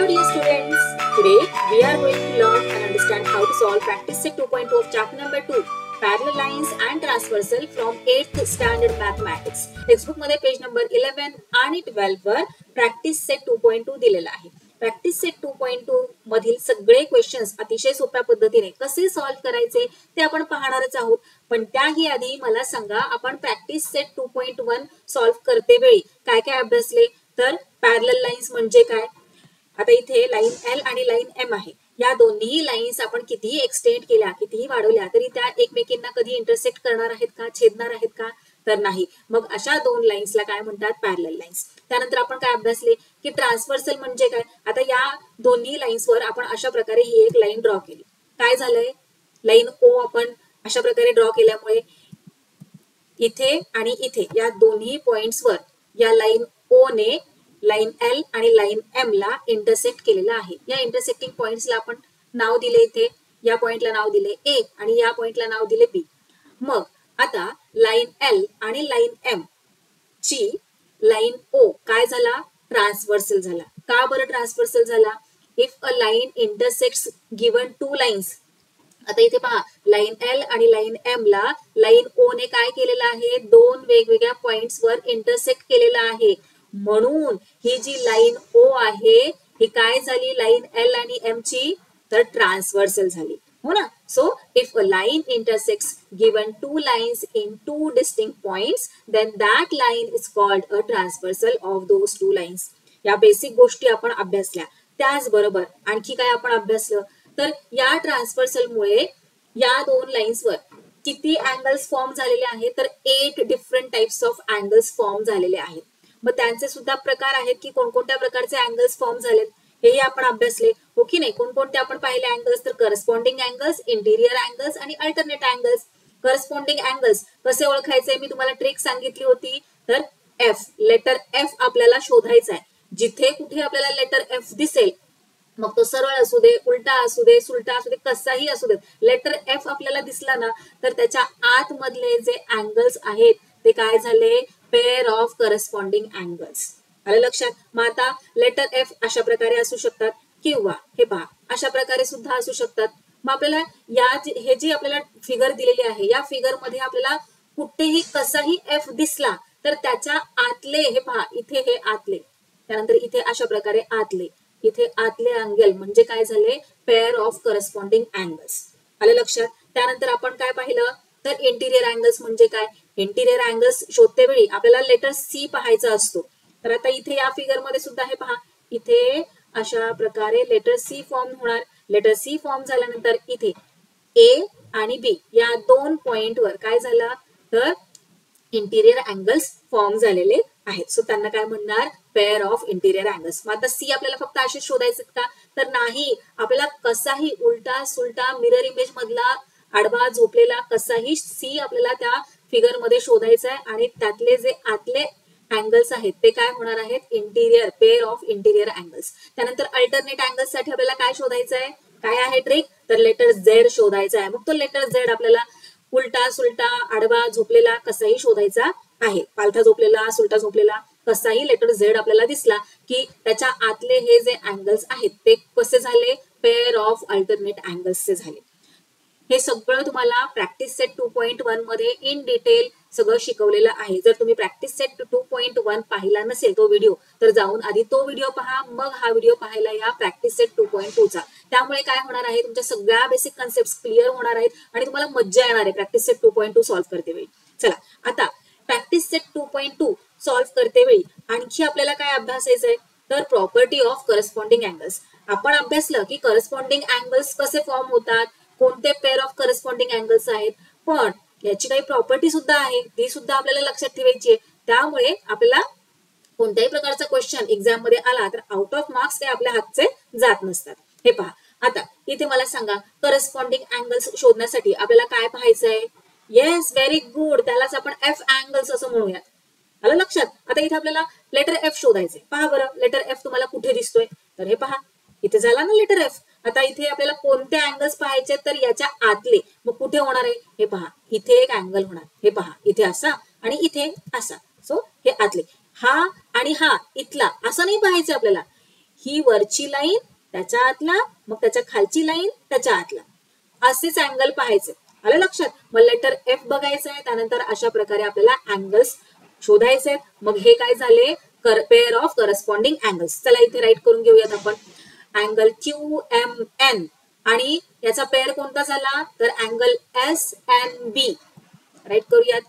dear students, today we are going to learn and understand how to solve practice set 2.2 of chapter number 2 parallel lines and transversal from 8th standard mathematics. Textbook मध्ये page number 11 आणि 12 वर practice set 2.2 दिलेला आहे. Practice set 2.2 मधील सगळे questions अतिशय सोप्या पद्धतीने कसे सॉल्व्ह करायचे ते आपण पाहणारच आहोत. पण त्याही आधी मला सांगा, आपण प्रॅक्टिस सेट 2.1 सॉल्व्ह करते वेळी काय काय अभ्यासले? तर पॅरलल लाईन्स म्हणजे काय? आता इथे लाईन एल आणि लाईन एम आहे. या दोन्ही लाईन्स आपण कितीही एक्सटेंड केल्या, कितीही वाढवल्या तरी त्या एकमेकींना कधी इंटरसेक्ट करणार आहेत का, छेदणार आहेत का? तर नाही. मग अशा दोन लाईन्सला काय म्हणतात? Parallel lines. त्यानंतर आपण काय अभ्यासले की ट्रान्सव्हर्सल म्हणजे काय? आता या दोन्ही लाईन्सवर आपण अशा प्रकारे ही एक लाईन ड्रॉ केली. काय झालंय? लाईन ओ आपण अशा प्रकारे ड्रॉ केल्यामुळे इथे आणि इथे या दोन्ही पॉइंट्सवर या लाईन ओ ने लाईन एल आणि लाईन एम ला इंटरसेक्ट केलेला आहे. या इंटरसेक्टिंग पॉइंट्सला आपण नाव दिले. इथे या पॉइंटला नाव दिले ए आणि या पॉइंटला नाव दिले बी. मग आता लाईन एल आणि लाईन एम ची लाईन ओ काय झाला? ट्रान्सव्हर्सल झाला. का बरं ट्रान्सव्हर्सल झाला? If a line intersects given two lines. आता इथे पहा, लाईन एल आणि लाईन एम ला लाईन ओ ने काय केलेलं आहे? दोन वेगवेगळ्या पॉइंट्सवर इंटरसेक्ट केलेला आहे. म्हणून ही जी लाईन ओ आहे ही काय झाली? लाईन एल आणि एम ची तर ट्रान्सव्हर्सल झाली, हो ना. So if a line intersects given two lines in two distinct points then that line is called a transversal of those two lines. या बेसिक गोष्टी आपण अभ्यासल्या. त्याचबरोबर आणखी काय आपण अभ्यासलं? तर या ट्रान्सव्हर्सलमुळे या दोन लाईन्सवर किती अँगल्स फॉर्म झालेले आहेत? तर 8 different types of angles form झालेले आहेत. मग त्यांचे सुद्धा प्रकार आहेत की कोणकोणत्या प्रकारचे अँगल्स फॉर्म झालेत हेही आपण अभ्यासले, हो की नाही. कोणकोणते आपण पाहिले अँगल्स? तर करस्पॉन्डिंग अँगल्स, इंटिरियर अँगल्स आणि अल्टरनेट अँगल्स. करस्पॉन्डिंग अँगल्स कसे ओळखायचे मी तुम्हाला ट्रिक सांगितली होती. तर एफ, लेटर एफ आपल्याला शोधायचा आहे. जिथे कुठे आपल्याला लेटर एफ दिसेल, मग तो सरळ असू दे, उलटा असू दे, सुलटा असू दे, कसाही असू दे, लेटर एफ आपल्याला दिसला ना तर त्याच्या आतमधले जे अँगल्स आहेत ते काय झाले? Pair of corresponding angles. आलं लक्षात? मग आता लेटर एफ अशा प्रकारे असू शकतात किंवा हे पहा अशा प्रकारे सुद्धा असू शकतात. मग आपल्याला हे जी आपल्याला फिगर दिलेली आहे या फिगर मध्ये आपल्याला कुठेही कसाही एफ दिसला तर त्याच्या आतले, हे पहा इथे हे आतले, त्यानंतर इथे अशा प्रकारे आतले, इथे आतले अँगल म्हणजे काय झाले? Pair of corresponding angles. आलं लक्षात? त्यानंतर आपण काय पाहिलं? तर इंटिरियर अँगल्स म्हणजे काय? इंटिरियर अँगल्स शोधते वेळी आपल्याला लेटर सी पाहायचा असतो. तर आता इथे या फिगर मध्ये सुद्धा हे पहा, इथे अशा प्रकारे लेटर सी फॉर्म होणार. लेटर सी फॉर्म झाल्यानंतर इथे ए आणि बी या दोन पॉइंटवर काय झालं? तर इंटिरियर अँगल्स फॉर्म झालेले आहेत. सो त्यांना काय म्हणणार? Pair of interior angles. मग आता सी आपल्याला फक्त असे शोधायचे का? तर नाही. आपल्याला कसाही उलटा सुलटा मिरर इमेज मधला आडवा झोपलेला कसाही सी आपल्याला त्या फिगर मध्ये शोधायचा आहे आणि त्यातले जे आतले अँगल्स आहेत ते काय होणार आहेत? Interior, pair of interior angles. त्यानंतर अल्टरनेट अँगल्स साठी आपल्याला काय शोधायचं आहे? काय आहे ट्रिक? तर लेटर झेड शोधायचा आहे. मग तो लेटर झेड आपल्याला उलटा सुलटा आडवा झोपलेला कसाही शोधायचा आहे. पालथा झोपलेला, सुलटा झोपलेला कसाही लेटर झेड आपल्याला दिसला की त्याच्या आतले हे जे अँगल्स आहेत ते कसे झाले? पेअर ऑफ अल्टरनेट अँगल्सचे झाले. हे सगळं तुम्हाला प्रॅक्टिस सेट 2.1 मध्ये इन डिटेल सगळं शिकवलेलं आहे. जर तुम्ही प्रॅक्टिस सेट 2.1 पाहिला नसेल तो व्हिडिओ तर जाऊन आधी तो व्हिडिओ पहा, मग हा व्हिडिओ पाहायला या प्रॅक्टिस सेट 2.2 चा. त्यामुळे काय होणार आहे? तुमच्या सगळ्या बेसिक कन्सेप्ट क्लिअर होणार आहेत आणि तुम्हाला मज्जा येणार आहे प्रॅक्टिस सेट 2.2 सॉल्व्ह करते वेळी. चला आता प्रॅक्टिस सेट 2.2 सॉल्व्ह करते वेळी आणखी आपल्याला काय अभ्यासायचंय? तर प्रॉपर्टी ऑफ करस्पॉन्डिंग अँगल्स. आपण अभ्यासलं की करस्पॉन्डिंग अँगल्स कसे फॉर्म होतात, कोणते पेअर ऑफ करस्पॉन्डिंग अँगल्स आहेत, पण याची काही प्रॉपर्टी सुद्धा आहे, ती सुद्धा आपल्याला लक्षात ठेवायची आहे. त्यामुळे आपल्याला कोणत्याही प्रकारचा क्वेश्चन एक्झाम मध्ये आला तर आउट ऑफ मार्क्स काही आपल्या हातचे जात नसतात. हे पहा, आता इथे मला सांगा करस्पॉन्डिंग अँगल्स शोधण्यासाठी आपल्याला काय पाहायचंय? येस, व्हेरी गुड, त्यालाच आपण एफ अँगल्स असं म्हणूयात. आलं लक्षात? आता इथे आपल्याला लेटर एफ शोधायचे. पहा बरं, लेटर एफ तुम्हाला कुठे दिसतोय? तर हे पहा, इथे झाला ना लेटर एफ. आता इथे आपल्याला कोणते अँगल्स पाहायचे? तर याच्या आतले. मग कुठे होणार आहे? हे पहा, इथे एक अँगल होणार. हे पहा, इथे असा आणि इथे असा. सो हे आतले. हा आणि हा इथला असं नाही पाहायचं आपल्याला. ही वरची लाईन त्याच्या आतला, मग त्याच्या खालची लाईन त्याच्या आतला, असेच अँगल पाहायचे. आलं लक्षात? मग लेटर एफ बघायचं आहे, त्यानंतर अशा प्रकारे आपल्याला अँगल्स शोधायचे आहेत. मग हे काय झाले? Pair of corresponding angles. चला इथे राईट करून घेऊयात आपण. अँगल क्यू एम एन आणि याचा पेअर कोणता झाला? तर angle S N B. Write करूयात.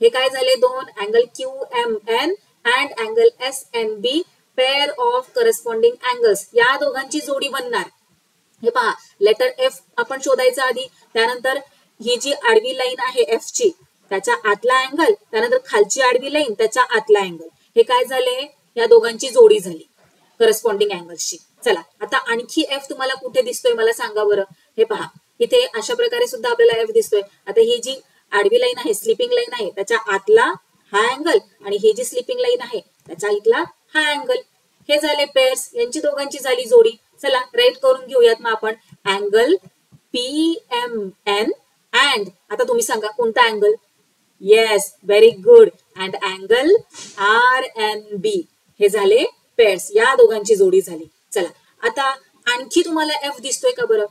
हे काय झाले? दोन angle Q M N and angle S N B, pair of corresponding angles. या दोघांची जोडी बनणार. हे पहा, लेटर एफ आपण शोधायचं आधी, त्यानंतर ही जी आडवी लाईन आहे एफ ची त्याच्या आतला अँगल, त्यानंतर खालची आडवी लाईन त्याच्या आतला अँगल. हे काय झाले? या दोघांची जोडी झाली करस्पॉन्डिंग अँगल्सची. चला आता आणखी एफ तुम्हाला कुठे दिसतोय मला सांगा बरं. हे पहा, इथे अशा प्रकारे सुद्धा आपल्याला एफ दिसतोय. आता ही जी आडवी लाईन आहे, स्लिपिंग लाईन आहे, त्याच्या आतला हा अँगल आणि ही जी स्लिपिंग लाईन आहे त्याच्या इथला हा अँगल. हे झाले पेअर्स, यांची दोघांची झाली जोडी. चला राईट करून घेऊयात मग आपण. Angle P M N and, आता तुम्ही सांगा कोणता angle? Yes, very good. And angle R N B. हे झाले पेअर्स, या दोघांची जोडी झाली. चला आता आणखी तुम्हाला एफ दिसतोय का बरं?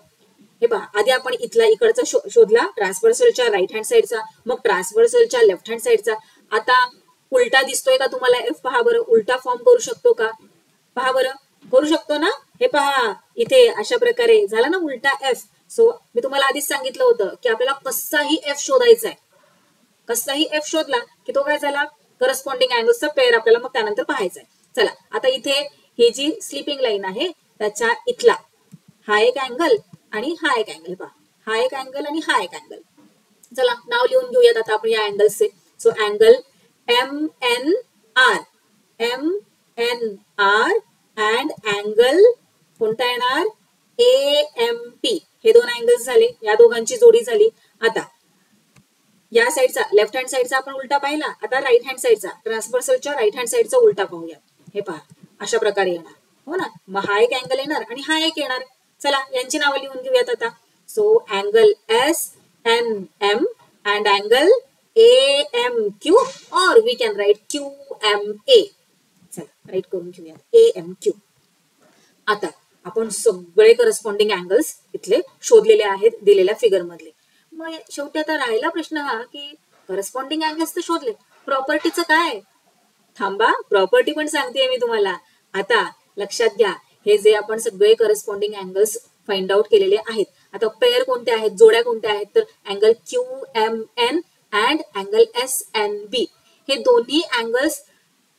हे पहा, आधी आपण इथला इकडचा शोधला, ट्रान्सव्हर्सलच्या राईट हँड साईडचा, मग ट्रान्सव्हर्सलच्या लेफ्ट हँड साईडचा. आता उलटा दिसतोय का तुम्हाला एफ? पहा बरं, उलटा फॉर्म करू शकतो का? पहा बरं, करू शकतो ना? हे पहा, इथे अशा प्रकारे झाला ना उलटा एफ. सो मी तुम्हाला आधीच सांगितलं होतं की आपल्याला कसाही एफ शोधायचा आहे. कसाही एफ शोधला की तो काय झाला? करस्पॉन्डिंग अँगल्सचा पेअर आपल्याला मग त्यानंतर पाहायचा आहे. चला आता इथे ही जी स्लिपिंग लाईन आहे त्याच्या इथला हा एक अँगल आणि हा एक अँगल. पहा, हा एक अँगल आणि हा एक अँगल. चला नाव लिहून घेऊयात आता आपण या अँगल्सचे. So angle M N R, M N R and angle कोणता येणार? A M P. हे दोन अँगल्स झाले, या दोघांची जोडी झाली. आता या साईडचा लेफ्ट हँड साईडचा आपण उलटा पाहिला, आता राईट हँड साईडचा ट्रान्सव्हर्सलच्या राईट हँड साईडचा उलटा पाहूया. हे पहा, अशा प्रकारे येणार. हो ना? मग हा एक अँगल येणार आणि हा एक येणार. चला यांची नावं लिहून घेऊयात आता. So angle S N M and angle A M Q, or we can write Q M A. चला राईट करून घेऊयात ए एम क्यू. आता आपण सगळे करस्पॉन्डिंग अँगल्स इथले शोधलेले आहेत दिलेल्या फिगर मधले. मग शेवटी आता राहिला प्रश्न हा की करस्पॉन्डिंग अँगल्स तर शोधले, प्रॉपर्टीचं काय? थांबा, प्रॉपर्टी पण सांगतेय मी तुम्हाला. आता लक्षात घ्या, हे जे आपण सगळे करस्पॉन्डिंग अँगल्स फाइंड आउट केलेले आहेत, आता पेअर कोणते आहेत, जोड्या कोणत्या आहेत? तर angle Q M N and angle S N B. हे दोन्ही अँगल्स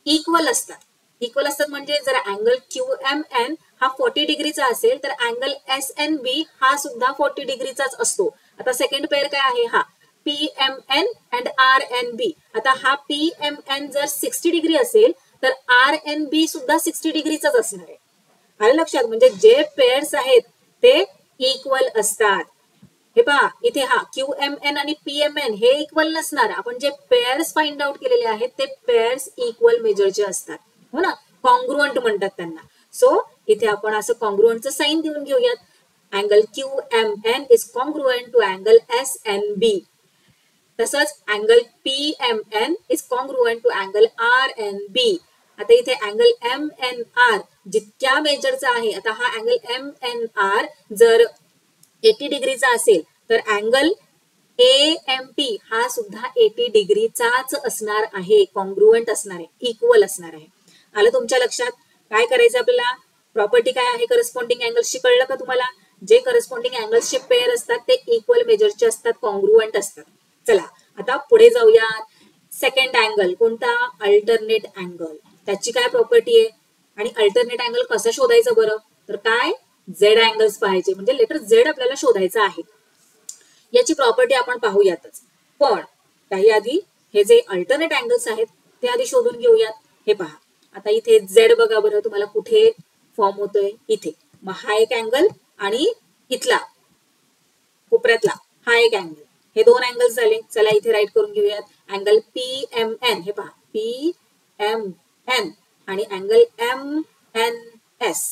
इक्वल असतात. इक्वल असतात म्हणजे जर अँगल क्यू एम एन हा 40 डिग्रीचा असेल तर अँगल एस एन बी हा सुद्धा 40 डिग्रीचाच असतो. आता सेकंड पेअर काय आहे? हा P M N and R N B. आता हा पी एम एन जर 60 डिग्री असेल तर आर एन बी सुद्धा 60 डिग्रीचाच असणार आहे. आलं लक्षात? म्हणजे जे पेअर्स आहेत ते इक्वल असतात. हे पहा, इथे हा क्यू एम एन आणि पी एम एन हे इक्वल नसणार. आपण जे पेअर्स फाइंड आउट केलेले आहेत ते पेअर्स इक्वल मेजरचे असतात. हो ना? कॉन्ग्रुएंट म्हणतात त्यांना. सो इथे आपण असं कॉन्ग्रुएंटचं साइन देऊन घेऊयात. Angle Q M N is congruent to angle S N B. तसंच angle P M N is congruent to angle R N B. आता इथे अँगल एम एन आर जितक्या मेजरचा आहे, आता हा अँगल एम एन आर जर 80 डिग्रीचा असेल तर अँगल ए एम पी हा सुद्धा 80 डिग्रीचाच असणार आहे, कॉन्ग्रुएंट असणार आहे, इक्वल असणार आहे. आलं तुमच्या लक्षात? काय करायचं आपल्याला? प्रॉपर्टी काय आहे करस्पॉन्डिंग अँगल्सची कळलं का तुम्हाला? जे करस्पॉन्डिंग अँगल्सचे पेअर असतात ते इक्वल मेजरचे असतात, कॉन्ग्रुएंट असतात. चला आता पुढे जाऊया. सेकंड अँगल कोणता? Alternate angle. त्याची काय प्रॉपर्टी आहे आणि अल्टरनेट अँगल कसं शोधायचं बरं? तर काय? झेड अँगल्स पाहायचे, म्हणजे लेटर झेड आपल्याला शोधायचं आहे. याची प्रॉपर्टी आपण पाहूयातच, पण काही आधी हे जे अल्टरनेट अँगल्स आहेत ते आधी शोधून घेऊयात. हे पहा, आता इथे झेड बघा बरं तुम्हाला कुठे फॉर्म होतोय? इथे. मग हा एक अँगल आणि इथला कोपऱ्यातला हा एक अँगल, हे दोन अँगल्स झाले. चला इथे राईट करून घेऊयात. अँगल पी एम एन, हे पहा पी एम एन आणि अँगल एम एन एस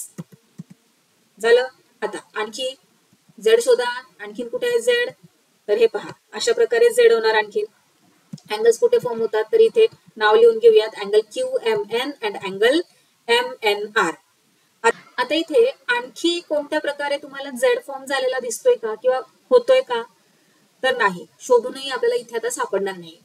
झालं. आता आणखी झेड शोधा. आणखीन कुठे आहे झेड? तर हे पहा अशा प्रकारे झेड होणार. आणखीन अँगल्स कुठे फॉर्म होतात? तर इथे नाव लिहून घेऊयात. Angle Q M N and angle M N R. आता इथे आणखी कोणत्या प्रकारे तुम्हाला झेड फॉर्म झालेला दिसतोय का किंवा होतोय का, तर नाही, शोधूनही आपल्याला इथे आता सापडणार नाही.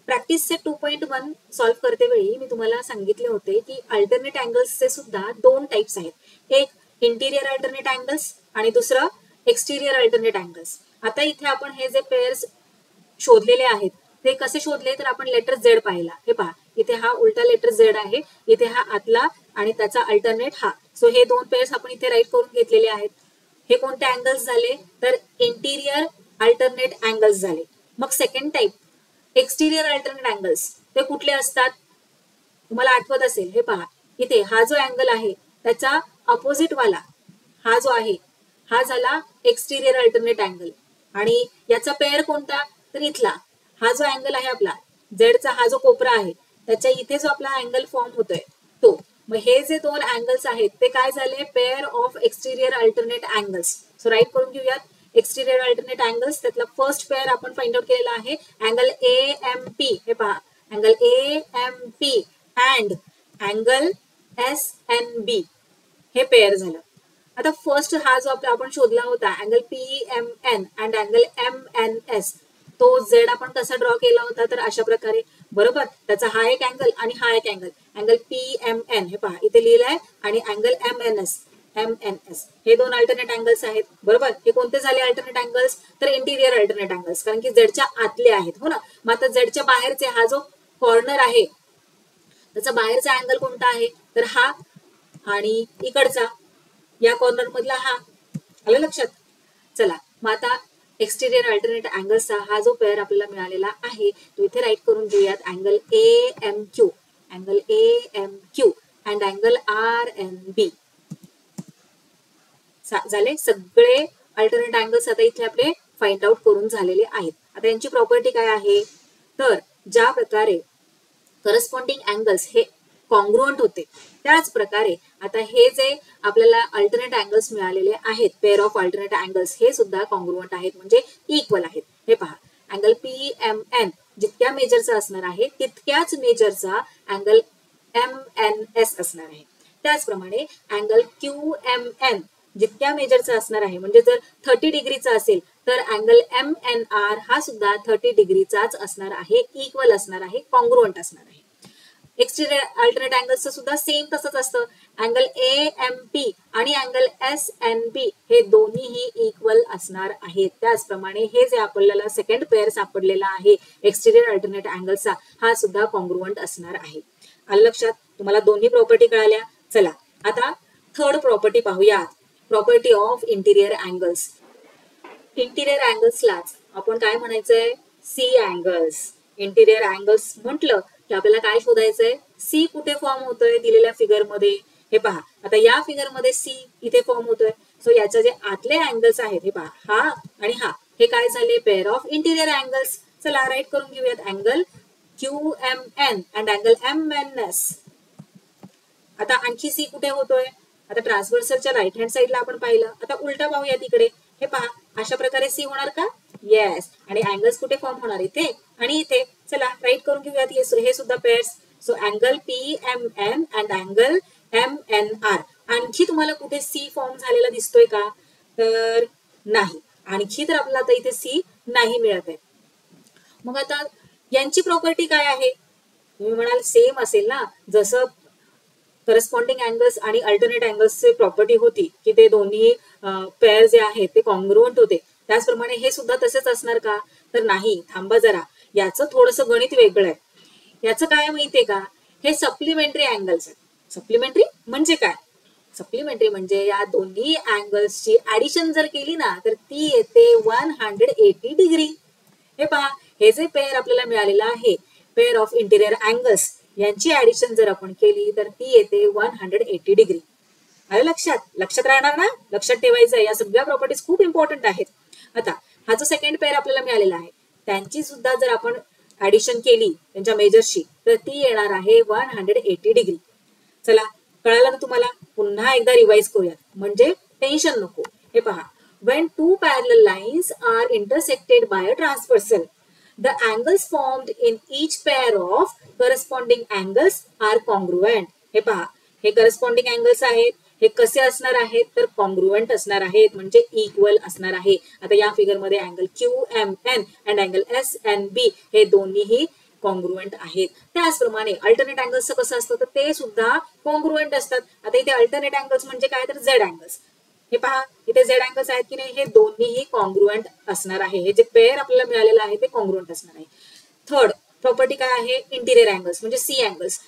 प्रॅक्टिस सेट 2.1 सॉल्व्ह करते वेळी मी तुम्हाला सांगितले होते की अल्टरनेट अँगल्सचे सुद्धा दोन टाइप्स आहेत, एक इंटिरियर अल्टरनेट अँगल्स आणि दुसरं एक्सटिरियर अल्टरनेट अँगल्स. आता इथे आपण हे जे पेअर्स शोधलेले आहेत ते कसे शोधले, तर आपण लेटर झेड पाहिला. हे पहा, इथे हा उलटा लेटर झेड आहे, इथे हा आतला आणि त्याचा अल्टरनेट हा. सो हे दोन पेअर्स आपण इथे राईट करून घेतलेले आहेत. हे कोणते अँगल्स झाले, तर इंटिरियर अल्टरनेट अँगल्स झाले. मग सेकंड टाइप एक्सटिरियर अल्टरनेट अँगल्स, ते कुठले असतात तुम्हाला आठवत असेल. हे पहा, इथे हा जो अँगल आहे त्याचा अपोजिट वाला हा जो आहे हा झाला एक्सटिरियर अल्टरनेट अँगल. आणि याचा पेअर कोणता, तर इथला हा जो अँगल आहे आपला झेडचा, हा जो कोपरा आहे त्याच्या इथे जो आपला अँगल फॉर्म होतोय तो. मग हे जे दोन अँगल्स आहेत ते काय झाले, pair of exterior alternate angles. So write करून घेऊयात. एक्सटिरियर अल्टरनेट अँगल्स त्यातला फर्स्ट पेअर आपण फाइंड आउट केलेला आहे अँगल AMP. हे पहा, angle AMP and angle SNB हे पेअर झालं. आता फर्स्ट हा जो आपण शोधला होता angle PMN and angle MNS, तो झेड आपण कसा ड्रॉ केला होता, तर अशा प्रकारे, बरोबर. त्याचा हा एक अँगल आणि हा एक अँगल, अँगल PMN हे पहा इथे लिहिलंय, आणि अँगल MNS हे दोन अल्टरनेट अँगल्स आहेत, बरोबर. हे कोणते झाले अल्टरनेट अँगल्स, तर इंटिरियर अल्टरनेट अँगल्स, कारण की झेडच्या आतले आहेत, हो ना. मग आता झेडच्या बाहेरचे हा जो कॉर्नर आहे त्याचा बाहेरचा अँगल कोणता आहे, तर हा, आणि इकडचा या कॉर्नर मधला हा. आलं लक्षात. चला, मग आता एक्सटिरियर अल्टरनेट अँगल्सचा हा जो पेअर आपल्याला मिळालेला आहे तो इथे राईट करून घेऊयात. Angle AMQ and angle RNB झाले. सगळे अल्टरनेट अँगल्स आता इथे आपले फाइंड आउट करून झालेले आहेत. आता यांची प्रॉपर्टी काय आहे, तर ज्या प्रकारे करस्पॉन्डिंग अँगल्स हे कॉन्ग्रुअंट होते त्याच प्रकारे आता हे जे आपल्याला अल्टरनेट अँगल्स मिळालेले आहेत, पेअर ऑफ अल्टरनेट अँगल्स, हे सुद्धा कॉन्ग्रुअंट आहेत, म्हणजे इक्वल आहेत. हे पहा, अँगल PMN जितक्या मेजरचा असणार आहे तितक्याच मेजरचा अँगल MNS असणार आहे. त्याचप्रमाणे अँगल QMN जितक्या मेजरचा असणार आहे, म्हणजे जर 30 डिग्रीचा असेल तर अँगल MNR हा सुद्धा 30 डिग्रीचाच असणार आहे, इक्वल असणार आहे, कॉन्ग्रुअंट असणार आहे. एक्सटिरियर अल्टरनेट अँगल्सचं सुद्धा सेम तसंच असतं. अँगल AMP आणि अँगल SNB हे दोन्हीही इक्वल असणार आहेत. त्याचप्रमाणे हे जे आपल्याला सेकंड पेअर सापडलेला आहे एक्सटिरियर अल्टरनेट अँगल्सचा, हा सुद्धा कॉन्ग्रुअंट असणार आहे. आलं लक्षात. तुम्हाला दोन्ही प्रॉपर्टी कळाल्या. चला, आता थर्ड प्रॉपर्टी पाहूया, property of interior angles. Interior अँगल्सलाच आपण काय म्हणायचंय, सी अँगल्स. इंटिरियर अँगल्स म्हटलं की आपल्याला काय शोधायचंय, सी कुठे फॉर्म होतोय दिलेल्या फिगर मध्ये. हे पहा, आता या फिगर मध्ये सी इथे फॉर्म होतोय. सो याच्या जे आतले अँगल्स आहेत, हे पहा, हा आणि हा, हे काय झाले, पेअर ऑफ इंटिरियर अँगल्स. चला राईट करून घेऊयात. Angle QMN and angle MNS. आता आणखी सी कुठे होतोय, आता ट्रान्सव्हर्सलच्या राईट हँड साईडला आपण पाहिलं. आता उलटा पाहूया तिकडे. हे पहा, अशा प्रकारे सी होणार का, येस. आणि अँगल्स कुठे फॉर्म होणार, इथे आणि इथे. चला राईट करून घेऊयात हे सुद्धा pairs. So angle PMN and angle MNR. आणखी तुम्हाला कुठे सी फॉर्म झालेला दिसतोय का, तर नाही. आणखी तर आपल्याला आता इथे सी नाही मिळत आहे. मग आता यांची प्रॉपर्टी काय आहे, तुम्ही म्हणाल सेम असेल ना, जसं करस्पॉन्डिंग अँगल्स आणि अल्टरनेट अँगल्सची प्रॉपर्टी होती की ते दोन्ही पेअर जे आहेत ते कॉन्ग्रुअंट होते, त्याचप्रमाणे हे सुद्धा तसेच असणार का, तर नाही. थांबा जरा, याचं थोडंसं गणित वेगळं आहे. याचं काय माहितीये का, हे सप्लिमेंटरी अँगल्स आहेत. सप्लिमेंटरी म्हणजे काय, सप्लिमेंटरी म्हणजे या दोन्ही अँगल्सची ऍडिशन जर केली ना तर ती येते 180 डिग्री. हे पहा, हे जे पेअर आपल्याला मिळालेलं आहे पेअर ऑफ इंटिरियर अँगल्स, यांची ऍडिशन जर आपण केली तर ती येते 180 डिग्री. आलं लक्षात. लक्षात राहणार ना, लक्षात ठेवायचं. या सगळ्या प्रॉपर्टीज खूप इम्पॉर्टंट आहेत. आता हा जो सेकंड पेअर आपल्याला मिळालेला आहे त्यांची सुद्धा जर आपण ऍडिशन केली त्यांच्या मेजरशी तर ती येणार आहे 180 डिग्री. चला, कळालं ना तुम्हाला. पुन्हा एकदा रिवाइज करूयात म्हणजे टेन्शन नको. हे पहा, when two parallel lines are intersected by a transversal, the angles formed in each pair of corresponding angles are congruent. हे पहा, हे करस्पॉन्डिंग अँगल्स आहेत हे कसे असणार आहेत तर कॉन्ग्रुएंट असणार आहेत, म्हणजे इक्वल असणार आहे. आता या फिगरमध्ये angle QMN and angle SNB हे दोन्हीही कॉन्ग्रुएंट आहेत. त्याचप्रमाणे अल्टरनेट अँगल्सचं कसं असतं तर ते सुद्धा कॉन्ग्रुएंट असतात. आता इथे अल्टरनेट अँगल्स म्हणजे काय तर झेड अँगल्स. हे पहा इथे झेड अँगल्स आहेत की नाही, हे दोन्हीही कॉन्ग्रुएंट असणार आहे. हे जे पेअर आपल्याला मिळालेलं आहे ते कॉन्ग्रुएंट असणार आहे. थर्ड प्रॉपर्टी काय आहे, इंटिरियर अँगल्स म्हणजे सी अँगल्स.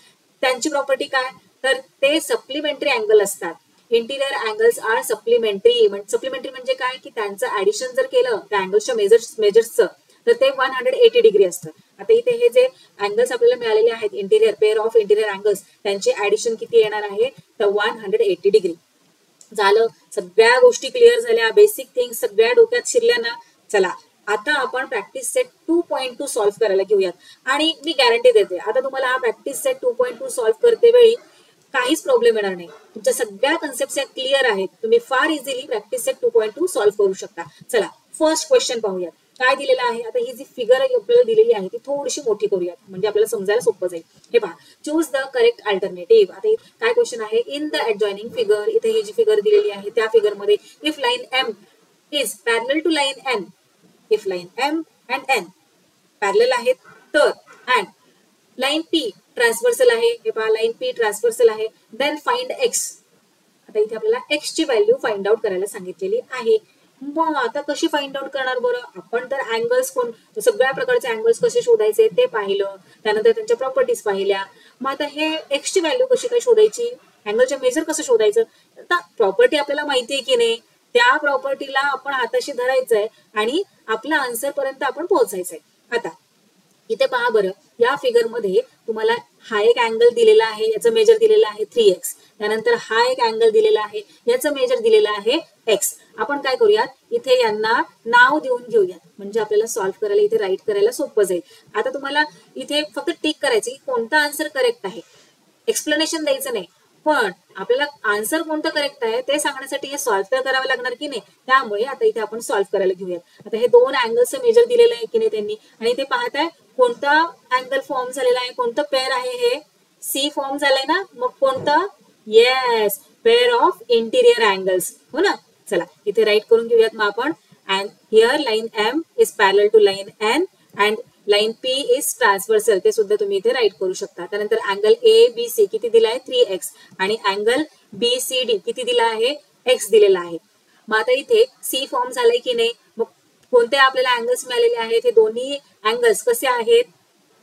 त्यांची प्रॉपर्टी काय तर ते सप्लिमेंटरी अँगल असतात. Interior angles are supplementary. Supplementary म्हणजे काय की त्यांचं ऍडिशन जर केलं त्या अँगल्सच्या मेजर्सचं तर ते 180 डिग्री असतं. आता इथे हे जे अँगल्स आपल्याला मिळालेले आहेत interior pair of interior angles त्यांचे ऍडिशन किती येणार आहे तर 180 डिग्री. झालं, सगळ्या गोष्टी क्लिअर झाल्या, बेसिक थिंग्स सगळ्या डोक्यात शिरल्या ना. चला आता आपण प्रॅक्टिस सेट 2.2 सॉल्व्ह करायला घेऊयात. आणि मी गॅरंटी देते आता तुम्हाला हा प्रॅक्टिस सेट 2.2 सॉल्व्ह करते वेळी काहीच प्रॉब्लेम येणार नाही. तुमच्या सगळ्या कन्सेप्ट क्लिअर आहेत. तुम्ही फार इझिली प्रॅक्टिस सेट 2.2 सॉल्व्ह करू शकता. चला फर्स्ट क्वेश्चन पाहूयात काय दिलेलं आहे. आता ही जी फिगर आपल्याला दिलेली आहे ती थोडीशी मोठी करूयात म्हणजे आपल्याला समजायला सोपं जाईल. हे पहा, चूज द करेक्ट अल्टरनेटिव्ह. आता काय क्वेश्चन आहे, इन द ऍडजॉइनिंग फिगर. इथे ही जी फिगर दिलेली आहे त्या फिगर मध्ये if line M is parallel to line N, if line M and N parallel आहेत तर अँड लाईन P ट्रान्सव्हर्सल आहे. हे पहा लाईन P ट्रान्सव्हर्सल आहे. Then find X. आता इथे आपल्याला X ची व्हॅल्यू फाइंड आउट करायला सांगितलेली आहे. मग आता कशी फाइंड आउट करणार बरं. आपण तर अँगल्स सगळ्या प्रकारचे अँगल्स कसे शोधायचे ते पाहिलं, त्यानंतर त्यांच्या प्रॉपर्टीज पाहिल्या. मग आता हे X ची व्हॅल्यू कशी काय शोधायची, अँगलच्या मेजर कसं शोधायचं. आता प्रॉपर्टी आपल्याला माहिती आहे की नाही, त्या प्रॉपर्टीला आपण हाताशी धरायचंय आणि आपल्या आन्सर पर्यंत आपण पोहोचायचंय. आता इथे पहा बरं, या फिगर मध्ये तुम्हाला हा एक अँगल दिलेला आहे, याचं मेजर दिलेलं आहे 3x. त्यानंतर हा एक अँगल दिलेला आहे, याचं मेजर दिलेलं आहे x. आपण काय करूयात, इथे यांना नाव देऊन घेऊयात म्हणजे आपल्याला सॉल्व्ह करायला इथे राईट करायला सोपं जाईल. आता तुम्हाला इथे फक्त टिक करायची की कोणता आन्सर करेक्ट आहे, एक्सप्लेनेशन द्यायचं नाही, पण आपल्याला आन्सर कोणतं करेक्ट आहे ते सांगण्यासाठी हे सॉल्व्ह तर करावं लागणार की नाही. त्यामुळे आता इथे आपण सॉल्व्ह करायला घेऊयात. आता हे दोन अँगल्सचं मेजर दिलेलं आहे की नाही त्यांनी, आणि इथे पाहताय कोणता अँगल फॉर्म झालेला आहे, कोणतं पेअर आहे, हे सी फॉर्म झालंय ना. मग कोणतं, yes, pair of interior angles, हो ना. चला इथे राईट करून घेऊयात मग आपण. And here line M is parallel to line N and line P is transversal, ते सुद्धा तुम्ही इथे राईट करू शकता. त्यानंतर अँगल ABC किती दिला आहे 3x आणि अँगल BCD किती दिला आहे x दिलेला आहे. मग आता इथे C फॉर्म झालाय की नाही, मग कोणते आपल्याला अँगल्स मिळालेले आहेत, हे दोन्ही अँगल्स कसे आहेत,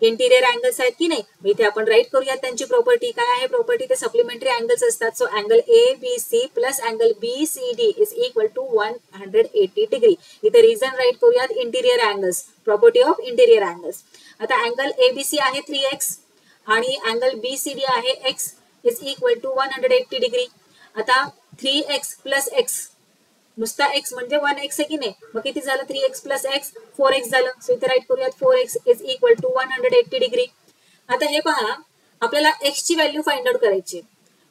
इंटिरियर अँगल्स आहेत की नाही. इथे आपण राईट करूयात त्यांची प्रॉपर्टी. काय आहे प्रॉपर्टी, ते सप्लिमेंटरी अँगल्स असतात. So angle ABC plus angle BCD is equal to 180 degree. इथे रिझन राईट करूयात interior angles, property of interior angles. आता अँगल ABC आहे 3x आणि अँगल BCD आहे x is equal to 180 degree. आता 3x plus x, नुसता x म्हणजे 1x आहे की नाही, मग किती झालं 3x प्लस x 4x झालं. सो इथे राईट करूयात 4x is equal to 180 degree. आता हे पहा, आपल्याला x ची व्हॅल्यू फाइंड आउट करायची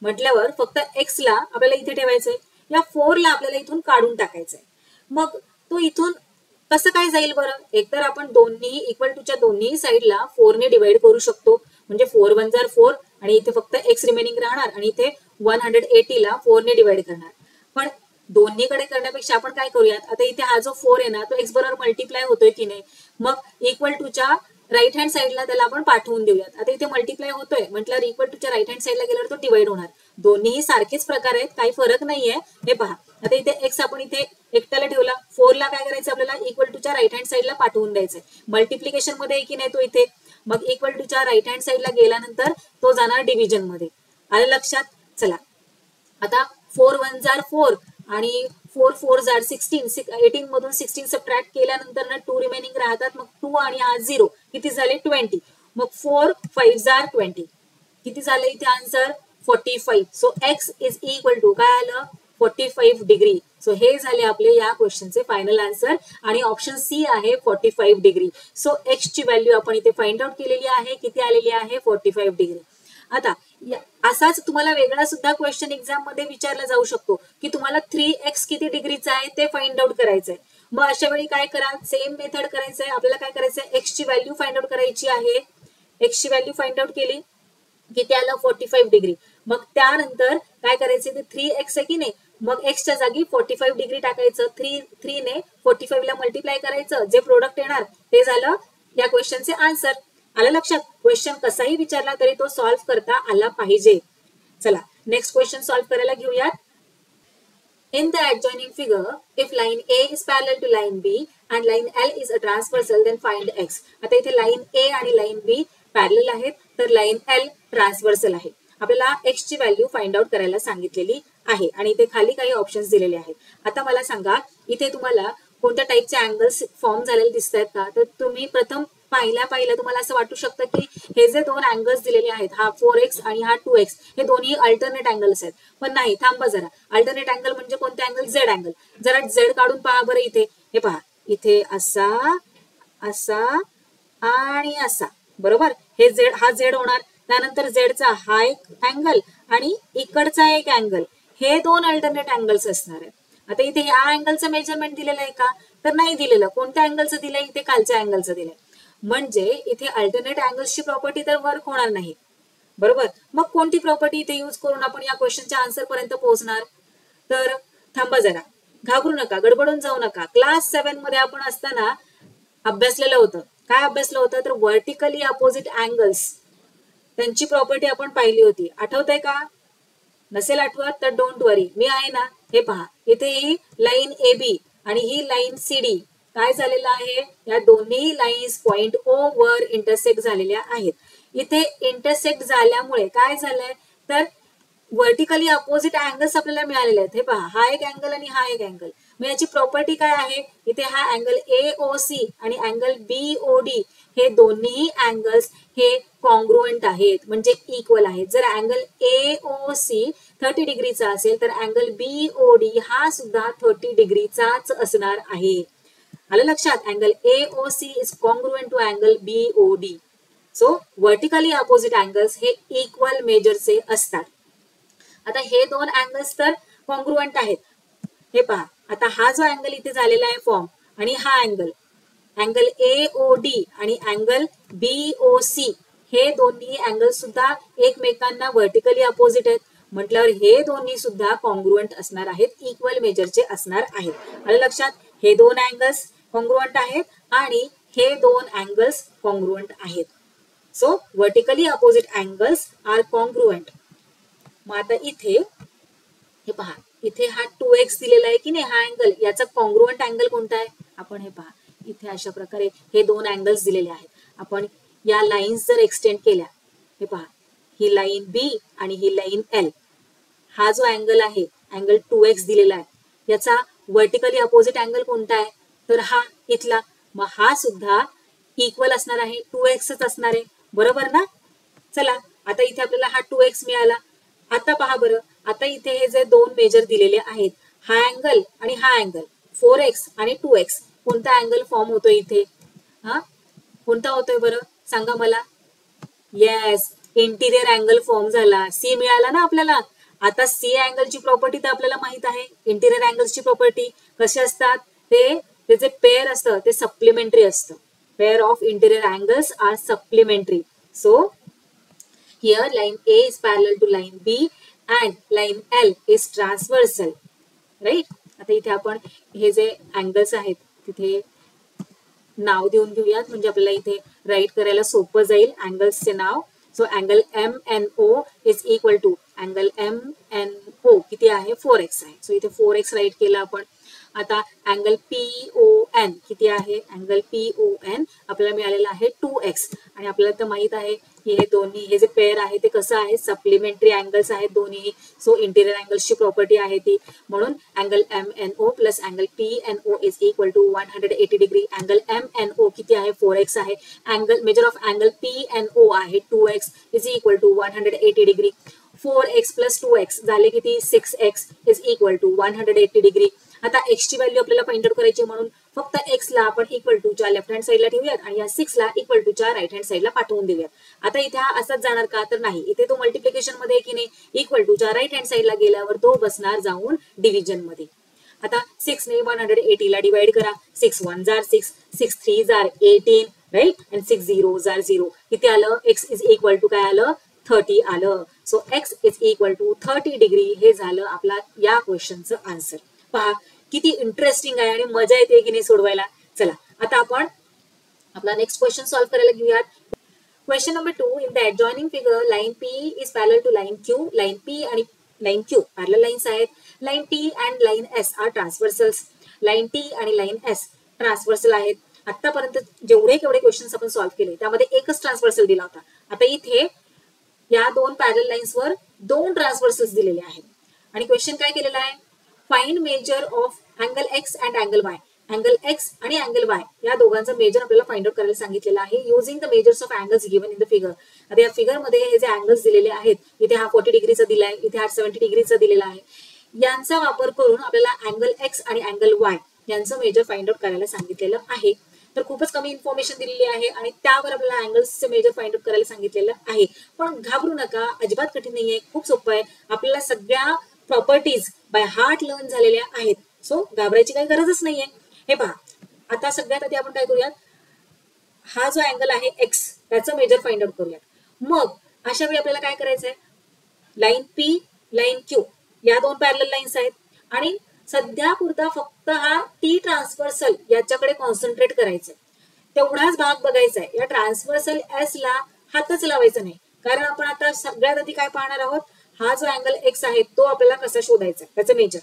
म्हटल्यावर फक्त x ला आपल्याला इथे ठेवायचंय, या 4 ला आपल्याला इथून काढून टाकायचंय. मग तो इथून कसं काय जाईल बरं, एकतर आपण दोन्ही इक्वल टूच्या दोन्ही साईडला 4 ने डिवाइड करू शकतो, म्हणजे 4 1 जार 4 आणि इथे फक्त x रिमेनिंग राहणार आणि इथे 180 ला 4 ने डिवाइड करणार. पण दोन्हीकडे करण्यापेक्षा आपण काय करूयात, आता इथे हा जो 4 आहे ना तो x बरोबर मल्टिप्लाय होतोय की नाही, मग इक्वल टूच्या राईट हँड साईडला त्याला आपण पाठवून देऊयात. आता इथे मल्टिप्लाय होतोय म्हटल्यावर इक्वल टूच्या राईट हँड साईडला गेल्यावर तो डिवाइड होणार. दोन्ही सारखेच प्रकार आहेत, काही फरक नाहीये. हे पहा, आता इथे x आपण इथे एकट्याला ठेवला, 4 ला काय करायचं आपल्याला इक्वल टूच्या राईट हँड साईडला पाठवून द्यायचंय. मल्टिप्लिकेशन मध्ये आहे की नाही तो इथे, मग इक्वल टूच्या राईट हँड साईडला गेल्यानंतर तो जाणार डिव्हिजन मध्ये. आलं लक्षात. चला आता 4 1 जार 4 आणि 4 4 जार 16, 18 मधून 16 सबट्रॅक्ट केल्यानंतर ना 2 रिमेनिंग राहतात, मग 2 आणि हा 0 किती झाले 20. मग 4 5 जार 20 किती झाले इथे answer 45. So x is equal to काय आलं 45 डिग्री. सो हे झाले आपले या क्वेश्चनचे फायनल आन्सर आणि ऑप्शन सी आहे 45 डिग्री. सो x ची व्हॅल्यू आपण इथे फाइंड आउट केलेली आहे, किती आलेली आहे 45 डिग्री. आता असाच तुम्हाला वेगळा सुद्धा क्वेश्चन एक्झाम मध्ये विचारला जाऊ शकतो की तुम्हाला 3x किती डिग्रीचा आहे ते फाइंड आउट करायचंय. मग अशा वेळी काय करा, सेम मेथड करायचंय आपल्याला. काय करायचंय, x ची व्हॅल्यू फाइंड आउट करायची आहे. x ची व्हॅल्यू फाइंड आउट केली, किती आलं 45 डिग्री. मग त्यानंतर काय करायचे, ते 3x आहे की नाही, मग एक्सच्या जागी 45 डिग्री टाकायचं, 3 ने 45 ला मल्टिप्लाय करायचं, जे प्रोडक्ट येणार ते झालं या क्वेश्चनचे आन्सर. आलं लक्षात? क्वेश्चन कसाही विचारला तरी तो सॉल्व्ह करता आला पाहिजे. चला नेक्स्ट क्वेश्चन सॉल्व्ह करायला घेऊयात. In the adjoining figure, if line A is parallel to line B and line L is a transversal, then find x. आता इथे लाईन A आणि लाईन B पॅरलल आहेत, तर लाईन L ट्रान्सव्हर्सल आहे. आपल्याला x ची व्हॅल्यू फाइंड आउट करायला सांगितलेली आहे आणि इथे खाली काही ऑप्शन्स दिलेले आहेत. आता मला सांगा, इथे तुम्हाला कोणत्या टाईपचे अँगल्स फॉर्म झालेले दिसत आहेत का? तर तुम्ही प्रथम पाहिल्या तुम्हाला असं वाटू शकतं की हे जे दोन अँगल्स दिलेले आहेत, हा 4x आणि हा 2x, हे दोन्ही अल्टरनेट अँगल्स आहेत. पण नाही, थांबा जरा. अल्टरनेट अँगल म्हणजे कोणते अँगल? Z angle. जरा झेड काढून पहा बरं. इथे हे पहा, इथे असा असा आणि असा, बरोबर. हे झेड, हा झेड होणार. त्यानंतर झेडचा हा एक अँगल आणि इकडचा एक अँगल, हे दोन अल्टरनेट अँगल्स असणार आहेत. आता इथे या अँगलचं मेजरमेंट दिलेलं आहे का? तर नाही दिलेलं. कोणत्या अँगलचं दिलंय? इथे खालच्या अँगलचं दिलंय. म्हणजे इथे अल्टरनेट अँगल्सची प्रॉपर्टी तर वर्क होणार नाही, बरोबर. मग कोणती प्रॉपर्टी इथे यूज करून आपण या क्वेश्चनच्या आन्सर पर्यंत पोहोचणार? तर थांबा जरा, घाबरू नका, गडबडून जाऊ नका. क्लास 7 मध्ये आपण असताना अभ्यासलेलं होतं. काय अभ्यासलं होतं? तर व्हर्टिकली अपोजिट अँगल्स, त्यांची प्रॉपर्टी आपण पाहिली होती. आठवतंय का? नसेल आठवत तर डोंट वरी, मी आहे ना. हे पहा, इथे ही लाईन AB आणि ही लाईन CD काय झालेलं आहे? या दोन्ही लाईन्स पॉइंट O वर इंटरसेक्ट झालेल्या आहेत. इथे इंटरसेक्ट झाल्यामुळे काय झालंय? तर व्हर्टिकली अपोजिट अँगल्स आपल्याला मिळालेले आहेत. हे पहा, हा एक अँगल आणि हा एक अँगल. मग याची प्रॉपर्टी काय आहे? इथे हा अँगल AOC आणि अँगल BOD, हे दोन्ही अँगल्स हे कॉन्ग्रुएंट आहेत, म्हणजे इक्वल आहेत. जर अँगल AOC 30 डिग्रीचा असेल तर अँगल BOD हा सुद्धा 30 डिग्रीचाच असणार आहे. आलं लक्षात? Angle AOC is congruent to angle BOD. So vertically opposite angles हे इक्वल मेजरचे असतात. आता हे दोन अँगल्स तर कॉन्ग्रुएंट आहेत. हे पहा, आता हा जो अँगल इथे झालेला आहे फॉर्म आणि हा अँगल AOD आणि अँगल BOC, हे दोन्ही अँगल सुद्धा एकमेकांना व्हर्टिकली अपोजिट आहेत. म्हटल्यावर हे दोन्ही सुद्धा कॉन्ग्रुएंट असणार आहेत, इक्वल मेजरचे असणार आहेत. आलं लक्षात? हे दोन अँगल्स कॉन्ग्रुएंट आहेत आणि हे दोन अँगल्स कॉन्ग्रुएंट आहेत. So vertically opposite angles are congruent. मग आता इथे हे पहा, इथे हा 2x दिलेला आहे की नाही, हा अँगल, याचा कॉन्ग्रुएंट अँगल कोणता आहे? आपण हे पहा, इथे अशा प्रकारे हे दोन अँगल्स दिलेले आहेत. आपण या लाईन्स जर एक्सटेंड केल्या, हे पहा, ही लाईन B आणि ही लाईन L, हा जो अँगल आहे अँगल 2x दिलेला आहे, याचा व्हर्टिकली अपोजिट अँगल कोणता आहे? तर हा इथला. मग हा सुद्धा इक्वल असणार आहे, 2x असणार आहे, बरोबर ना. चला, आता इथे आपल्याला हा 2x मिळाला. आता पहा बरं, आता इथे हे जे दोन मेजर दिलेले आहेत, हा अँगल आणि हा अँगल, 4x आणि 2x, कोणता अँगल फॉर्म होतोय इथे? हा कोणता होतोय बरं, सांगा मला. येस, इंटिरियर अँगल फॉर्म झाला. C मिळाला ना आपल्याला. आता C अँगलची प्रॉपर्टी तर आपल्याला माहित आहे. इंटिरियर अँगल्सची प्रॉपर्टी कशी असतात? ते जे पेअर असतं ते सप्लिमेंटरी असतं. Pair of interior angles are supplementary. So here line A is parallel to line B and line L is transversal, right. आता इथे आपण हे जे अँगल्स आहेत तिथे नाव देऊन घेऊयात, म्हणजे आपल्याला इथे राईट करायला सोपं जाईल अँगल्सचे नाव. So angle MNO is equal to angle MNO किती आहे? 4x आहे. सो इथे 4x राईट केलं आपण. आता अँगल PON किती आहे? अँगल PON आपल्याला मिळालेला आहे 2x आणि आपल्याला तर माहित आहे की हे दोन्ही, हे जे पेअर आहे ते कसं आहे? सप्लिमेंटरी अँगल्स आहेत दोन्ही. सो इंटिरियर अँगल्सची प्रॉपर्टी आहे ती. म्हणून angle MNO plus angle PNO is equal to 180 degree. Angle MNO किती आहे? 4x आहे. Angle measure of angle PNO आहे 2x is equal to 180 degree. 4x plus 2x झाले किती? 6x is equal to 180 degree. आता x ची value आपल्याला find out करायची, म्हणून फक्त x ला आपण इक्वल टू च्या लेफ्ट हँड साईडला ठेवूयात आणि या 6 ला इक्वल टू च्या राईट हँड साईडला पाठवून देऊयात. आता इथे हा असाच जाणार का? तर नाही, इथे तो मल्टिप्लिकेशन मध्ये की नाही, इक्वल टू च्या राईट हँड साईडला गेल्यावर तो बसणार जाऊन डिव्हिजन मध्ये. आता 6 ने 180 ला डिवाइड करा. 6 1 जार 6, 6 3 जार 18, राईट, आणि 6 0 जार 0. किती आलं? x इज इक्वल टू काय आलं? 30 आलं. So X is equal to 30 degree हे झालं आपला या क्वेश्चनचं आन्सर. पहा किती इंटरेस्टिंग आहे आणि मजा येते की नाही सोडवायला. चला आता आपण आपला नेक्स्ट क्वेश्चन सॉल्व्ह करायला घेऊयात. Question number 2. In the adjoining figure line P is parallel to line Q. Line P आणि लाईन Q पॅरलल लाईन्स आहेत. Line T and line S are transversals. Line T आणि line S transversal आहेत. आतापर्यंत जेवढे questions आपण solve केले त्यामध्ये एकच ट्रान्सव्हर्सल दिला होता. आता इथे या दोन पॅरलल लाईन्सवर दोन ट्रान्सव्हर्सल्स दिलेले आहेत आणि क्वेश्चन काय केलेला आहे, find major of angle x and angle Y. Angle x आणि अँगल वाय या दोघांचं मेजर आपल्याला फाइंड आउट करायला सांगितलेलं आहे using the measures of angles given in the figure. आता या फिगर मध्ये हे जे अँगल्स दिलेले आहेत, इथे हा 40 डिग्रीचा दिलाय, इथे हा 70 डिग्रीचा दिलेला आहे, यांचा वापर करून आपल्याला अँगल एक्स आणि अँगल वाय यांचं मेजर फाइंड आउट करायला सांगितलेलं आहे. तर खूपच कमी इन्फॉर्मेशन दिलेली आहे आणि त्यावर आपल्याला अँगल्सचे मेजर फाइंड आउट करायला सांगितलेलं आहे. पण घाबरू नका, अजिबात कठीण नाहीये, खूप सोपं आहे. आपल्याला सगळ्या प्रॉपर्टीज बाय हार्ट लर्न झालेल्या आहेत. सो घाबरायची काही गरजच नाहीये. हे पहा, आता सगळ्यात आधी आपण काय करूयात, हा जो अँगल आहे एक्स त्याचं मेजर फाइंड आउट करूयात. मग अशा वेळी आपल्याला काय करायचंय, लाईन P लाईन Q या दोन पॅरलल लाईन्स आहेत आणि सध्या पुरता फक्त हा T ट्रान्सव्हर्सल याच्याकडे कॉन्सन्ट्रेट करायचंय, तेवढाच भाग बघायचा आहे. या ट्रान्सव्हर्सल S ला हातच लावायचा नाही, कारण आपण आता सगळ्यात आधी काय पाहणार आहोत, हा जो अँगल एक्स आहे तो आपल्याला कसा शोधायचा त्याचं मेजर.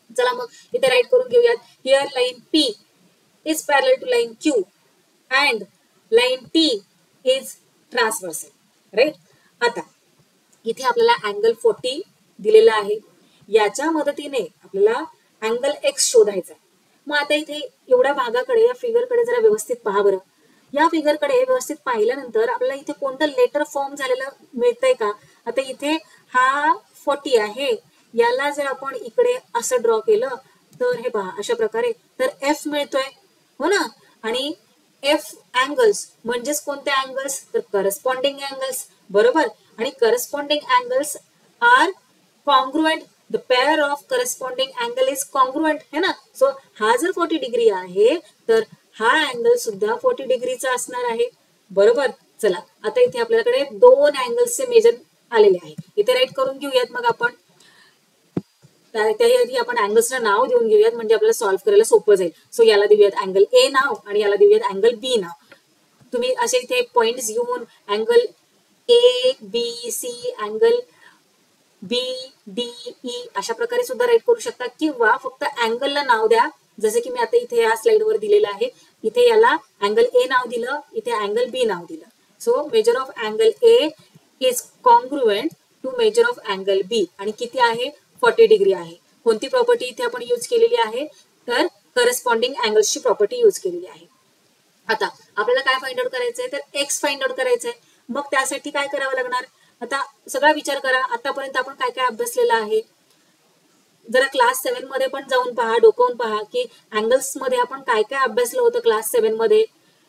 चला मग इथे राईट करून घेऊयात. Here line P is parallel to line Q and line T is transversal, right. आता इथे आपल्याला अँगल 40 दिलेला आहे, याच्या मदतीने आपल्याला अँगल एक्स शोधायचा आहे. मग आता इथे एवढ्या भागाकडे, या फिगरकडे जरा व्यवस्थित पहा बरं. या फिगरकडे व्यवस्थित पाहिल्यानंतर आपल्याला इथे कोणतं लेटर फॉर्म झालेलं मिळतंय का. आता इथे हा 40 आहे, याला जर आपण इकडे असं ड्रॉ केलं तर हे पहा अशा प्रकारे, तर एफ मिळतोय, हो ना. आणि एफ अँगल्स म्हणजेच कोणते अँगल्स, तर करस्पॉन्डिंग अँगल्स, बरोबर. आणि corresponding angles are congruent. The pair of corresponding angle is congruent, है ना. सो हा जर 40 डिग्री आहे तर हा अँगल सुद्धा 40 डिग्रीचा असणार आहे, बरोबर. चला आता इथे आपल्याकडे दोन अँगल्सचे मेजर आलेले आहे. इथे राईट करून घेऊयात. मग आपण त्याआधी आपण अँगल्सला नाव देऊन घेऊयात, म्हणजे आपल्याला सॉल्व्ह करायला सोपं जाईल. सो याला देऊयात अँगल ए नाव आणि याला देऊयात अँगल बी नाव. तुम्ही असे इथे पॉइंट्स घेऊन angle A B C, angle B D E अशा प्रकारे सुद्धा राईट करू शकता, किंवा फक्त अँगलला नाव द्या, जसे की मी आता इथे या स्लाइडवर दिलेलं आहे. इथे याला अँगल ए नाव दिलं, इथे अँगल बी नाव दिलं. So measure of angle A is congruent to measure of angle B आणि किती आहे, 40 डिग्री आहे. कोणती प्रॉपर्टी इथे आपण यूज केलेली आहे, तर करस्पॉन्डिंग अँगल्सची प्रॉपर्टी यूज केलेली आहे. आता आपल्याला काय फाइंड आउट करायचंय, तर एक्स फाइंड आउट करायचंय. मग त्यासाठी काय करावं लागणार, आता सगळा विचार करा. आतापर्यंत आपण काय काय अभ्यासलेलं आहे, जरा क्लास 7 मध्ये पण जाऊन पहा, डोकावून पहा की अँगल्स मध्ये आपण काय काय अभ्यासलं होतं क्लास 7 मध्ये.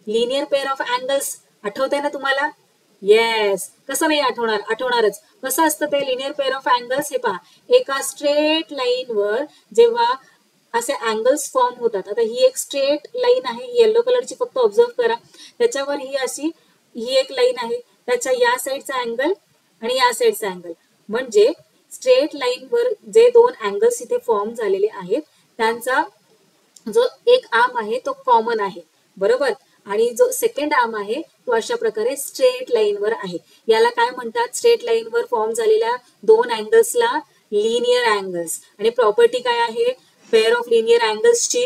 लिनियर पेअर ऑफ अँगल्स आठवतंय ना तुम्हाला. येस, कसं नाही आठवणार, आठवणारच. कसं असतं ते लिनियर पेअर ऑफ अँगल्स, हे पहा, एका स्ट्रेट लाईनवर जेव्हा असे अँगल्स फॉर्म होतात. आता ही एक स्ट्रेट लाईन आहे, येलो कलरची, फक्त ऑब्झर्व करा. त्याच्यावर ही एक लाईन आहे, त्याच्या या साईडचा अँगल आणि या साईडचा अँगल, म्हणजे स्ट्रेट लाईनवर जे दोन अँगल्स इथे फॉर्म झालेले आहेत त्यांचा जो एक आर्म आहे तो कॉमन आहे, बरोबर. आणि जो सेकंड आर्म आहे तो अशा प्रकारे स्ट्रेट लाईनवर आहे. याला काय म्हणतात, स्ट्रेट लाईनवर फॉर्म झालेल्या दोन अँगल्सला लिनियर अँगल्स. आणि प्रॉपर्टी काय आहे पेअर ऑफ लिनियर अँगल्सची,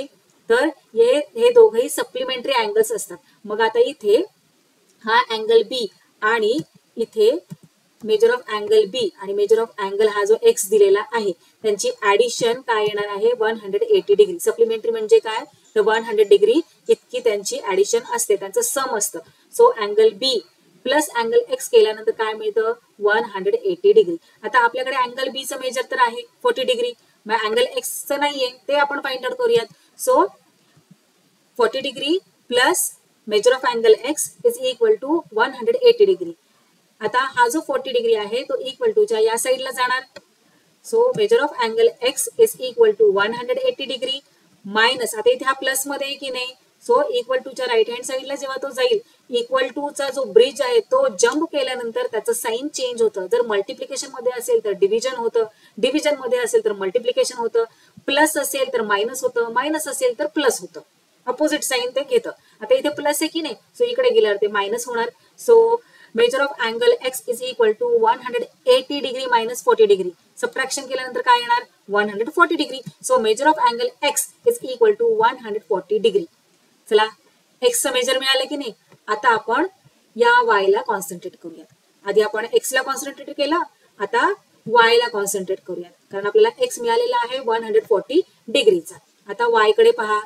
तर हे दोघंही सप्लिमेंटरी अँगल्स असतात. मग आता इथे हा अँगल बी आणि इथे मेजर ऑफ अँगल बी आणि मेजर ऑफ अँगल हा जो एक्स दिलेला आहे त्यांची ऍडिशन काय येणार आहे, 180 डिग्री. सप्लिमेंटरी म्हणजे काय, तर 100 डिग्री इतकी त्यांची ऍडिशन असते, त्यांचं सम असतं. सो अँगल बी प्लस अँगल एक्स केल्यानंतर काय मिळतं, 180 डिग्री. आता आपल्याकडे अँगल बी चं मेजर तर आहे 40 डिग्री, मग अँगल एक्सचं नाहीये, ते आपण फाइंड आउट करूयात. So 40 degree plus measure of angle X is equal to 180 degree. आता हा जो 40 डिग्री आहे तो इक्वल टूच्या या साईडला जाणार. So measure of angle X is equal to 180 degree minus, आता इथे हा प्लस मध्ये आहे की नाही, सो इक्वल टूच्या राईट हँड साईडला जेव्हा तो जाईल, इक्वल टूचा जो ब्रिज आहे तो जम्प केल्यानंतर त्याचं साईन चेंज होतं. जर मल्टिप्लिकेशन मध्ये असेल तर डिव्हिजन होतं, डिव्हिजन मध्ये असेल तर मल्टिप्लिकेशन होतं, प्लस असेल तर मायनस होतं, मायनस असेल तर प्लस होतं. अपोजिट साईन ते घेतं. आता इथे प्लस आहे की नाही, सो इकडे गेल्यावर ते मायनस होणार. So measure of angle X is equal to 180 degree minus 40 degree. Subtraction केल्यानंतर काय येणार, 140 degree. So measure of angle X is equal to 140 degree. चला, एक्सचं मेजर मिळालं की नाही. आता आपण या वायला कॉन्सन्ट्रेट करूयात. आधी आपण एक्सला कॉन्सन्ट्रेट केलं, आता वायला कॉन्सन्ट्रेट करूयात, कारण आपल्याला एक्स मिळालेला आहे 140 डिग्रीचा. आता वाय कडे पहा.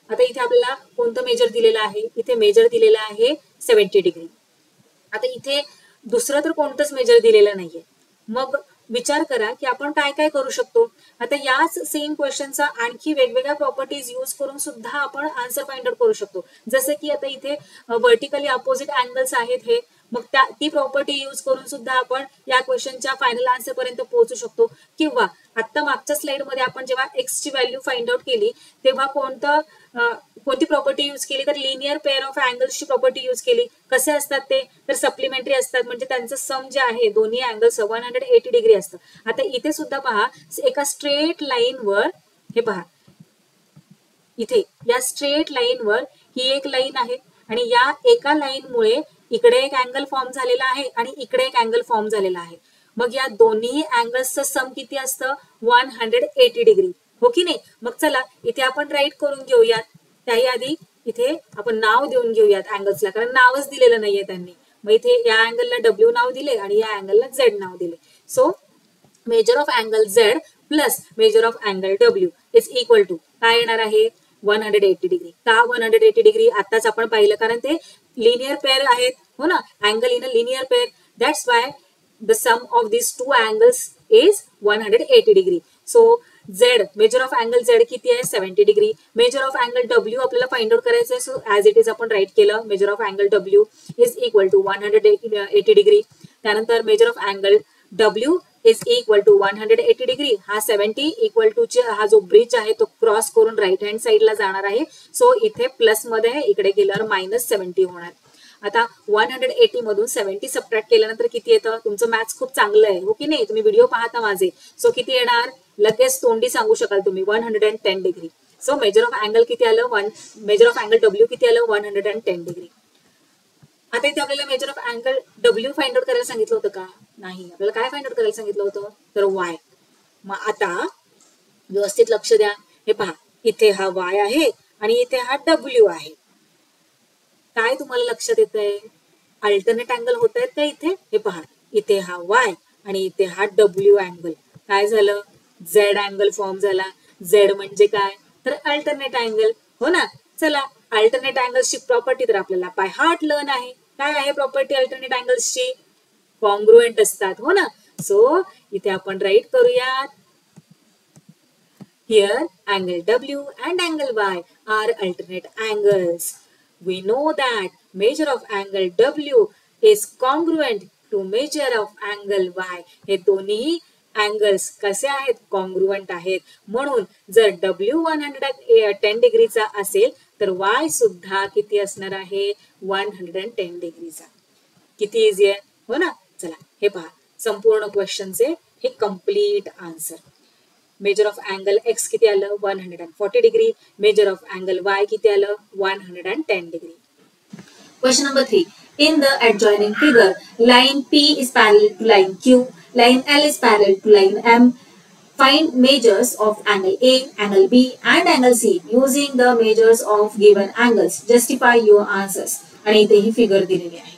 आता इथे आपल्याला कोणतं मेजर दिलेलं आहे, इथे मेजर दिलेलं आहे 70 डिग्री. आता इथे दुसरं तर कोणतंच मेजर दिलेलं नाहीये. मग विचार करा की आपण काय काय करू शकतो. आता याच सेम क्वेश्चनचा आणखी वेगवेगळ्या प्रॉपर्टीज यूज करून सुद्धा आपण आन्सर फाइंड आउट करू शकतो. जसं की आता इथे व्हर्टिकली अपोजिट अँगल्स आहेत हे, मग ती प्रॉपर्टी यूज करून सुद्धा आपण या क्वेश्चनच्या फायनल आन्सर पर्यंत पोहोचू शकतो. किंवा आता मागच्या स्लाइड मध्ये आपण जेव्हा एक्स ची व्हॅल्यू फाइंड आउट केली तेव्हा कोणती प्रॉपर्टी यूज केली, तर लिनियर पेअर ऑफ अँगल्सची प्रॉपर्टी यूज केली. कसे असतात ते, तर सप्लिमेंटरी असतात, म्हणजे त्यांचं सम जे आहे दोन्ही अँगल्स 180 डिग्री असतं. आता इथे सुद्धा पहा, एका स्ट्रेट लाईनवर, हे पहा इथे या स्ट्रेट लाईनवर ही एक लाईन आहे आणि या एका लाईनमुळे इकडे एक अँगल फॉर्म झालेला आहे आणि इकडे एक अँगल फॉर्म झालेला आहे. मग या दोन्ही अँगल्सचं सम किती असतं, 180 डिग्री, हो की नाही. मग चला इथे आपण राईट करून घेऊयात. त्याही आधी इथे आपण नाव देऊन घेऊयात अँगल्सला, कारण नावच दिलेलं नाहीये त्यांनी. मग इथे या अँगलला डब्ल्यू नाव दिले आणि या अँगलला झेड नाव दिले. So measure of angle Z plus measure of angle W is equal to काय येणार आहे, 180 डिग्री. का 180 डिग्री, आताच आपण पाहिलं, कारण ते लिनियर पेअर आहेत, हो ना, angle in a linear pair. That's why the sum of this two angles is 180 degree. So Z, measure of angle Z किती आहे, 70 degree. Measure of angle W आपल्याला फाइंड आउट करायचं आहे. सो ऍज इट इज आपण write केलं, measure of angle W is equal to 180 degree. त्यानंतर measure of angle W is equal to 180 degree. हा 70 equal to हा जो ब्रिज आहे तो क्रॉस करून राईट हँड साईडला जाणार आहे. सो इथे प्लस मध्ये आहे, इकडे गेल्यावर -70 होणार. आता 180 मधून 70 सबट्रॅक्ट केल्यानंतर किती येतं, तुमचं मॅथ्स खूप चांगलं आहे, हो की नाही, तुम्ही व्हिडिओ पाहता माझे. सो किती येणार, लगेच तोंडी सांगू शकाल तुम्ही, 110 degree. So measure of angle किती आलं, मेजर ऑफ अँगल डब्ल्यू किती आलं, 110 डिग्री. आता इथे आपल्याला measure of angle W find out करायला सांगितलं होतं का, नाही. आपल्याला काय फाइंड आउट करायला सांगितलं होतं, तर वाय. मग आता व्यवस्थित लक्ष द्या. हे पहा, इथे हा वाय आहे आणि इथे हा डब्ल्यू आहे. काय तुम्हाला लक्षात येतंय, अल्टरनेट अँगल होत आहेत का इथे. हे पहा, इथे हा वाय आणि इथे हा डब्ल्यू अँगल. काय झालं, झेड अँगल फॉर्म झाला. झेड म्हणजे काय, तर अल्टरनेट अँगल, हो ना. चला, अल्टरनेट अँगल्सची प्रॉपर्टी तर आपल्याला बाय हार्ट लर्न आहे. काय आहे प्रॉपर्टी अल्टरनेट अँगल्सची, कॉन्ग्रुएंट असतात, हो ना. सो इथे आपण राईट करूयात. Here angle W and angle Y are alternate angles. We know that measure of angle W is congruent to measure of angle Y. हे दोन्ही अँगल्स कसे आहेत, कॉन्ग्रुएंट आहेत. म्हणून जर W 110 डिग्रीचा असेल तर Y सुद्धा किती असणार आहे, 110 डिग्रीचा. किती इझी आहे, हो ना. चला हे पहा, संपूर्ण क्वेश्चनचे हे complete answer. Major of angle x किती आलं, 140 degree. Measure of angle Y किती आलं, 110 degree. Question number 3. In the adjoining figure, line P is parallel to line Q, line L is parallel to line M. Find measures of angle A, angle B and angle C using the measures of given angles. Justify your answers. आणि इथे ही figure दिलेली आहे.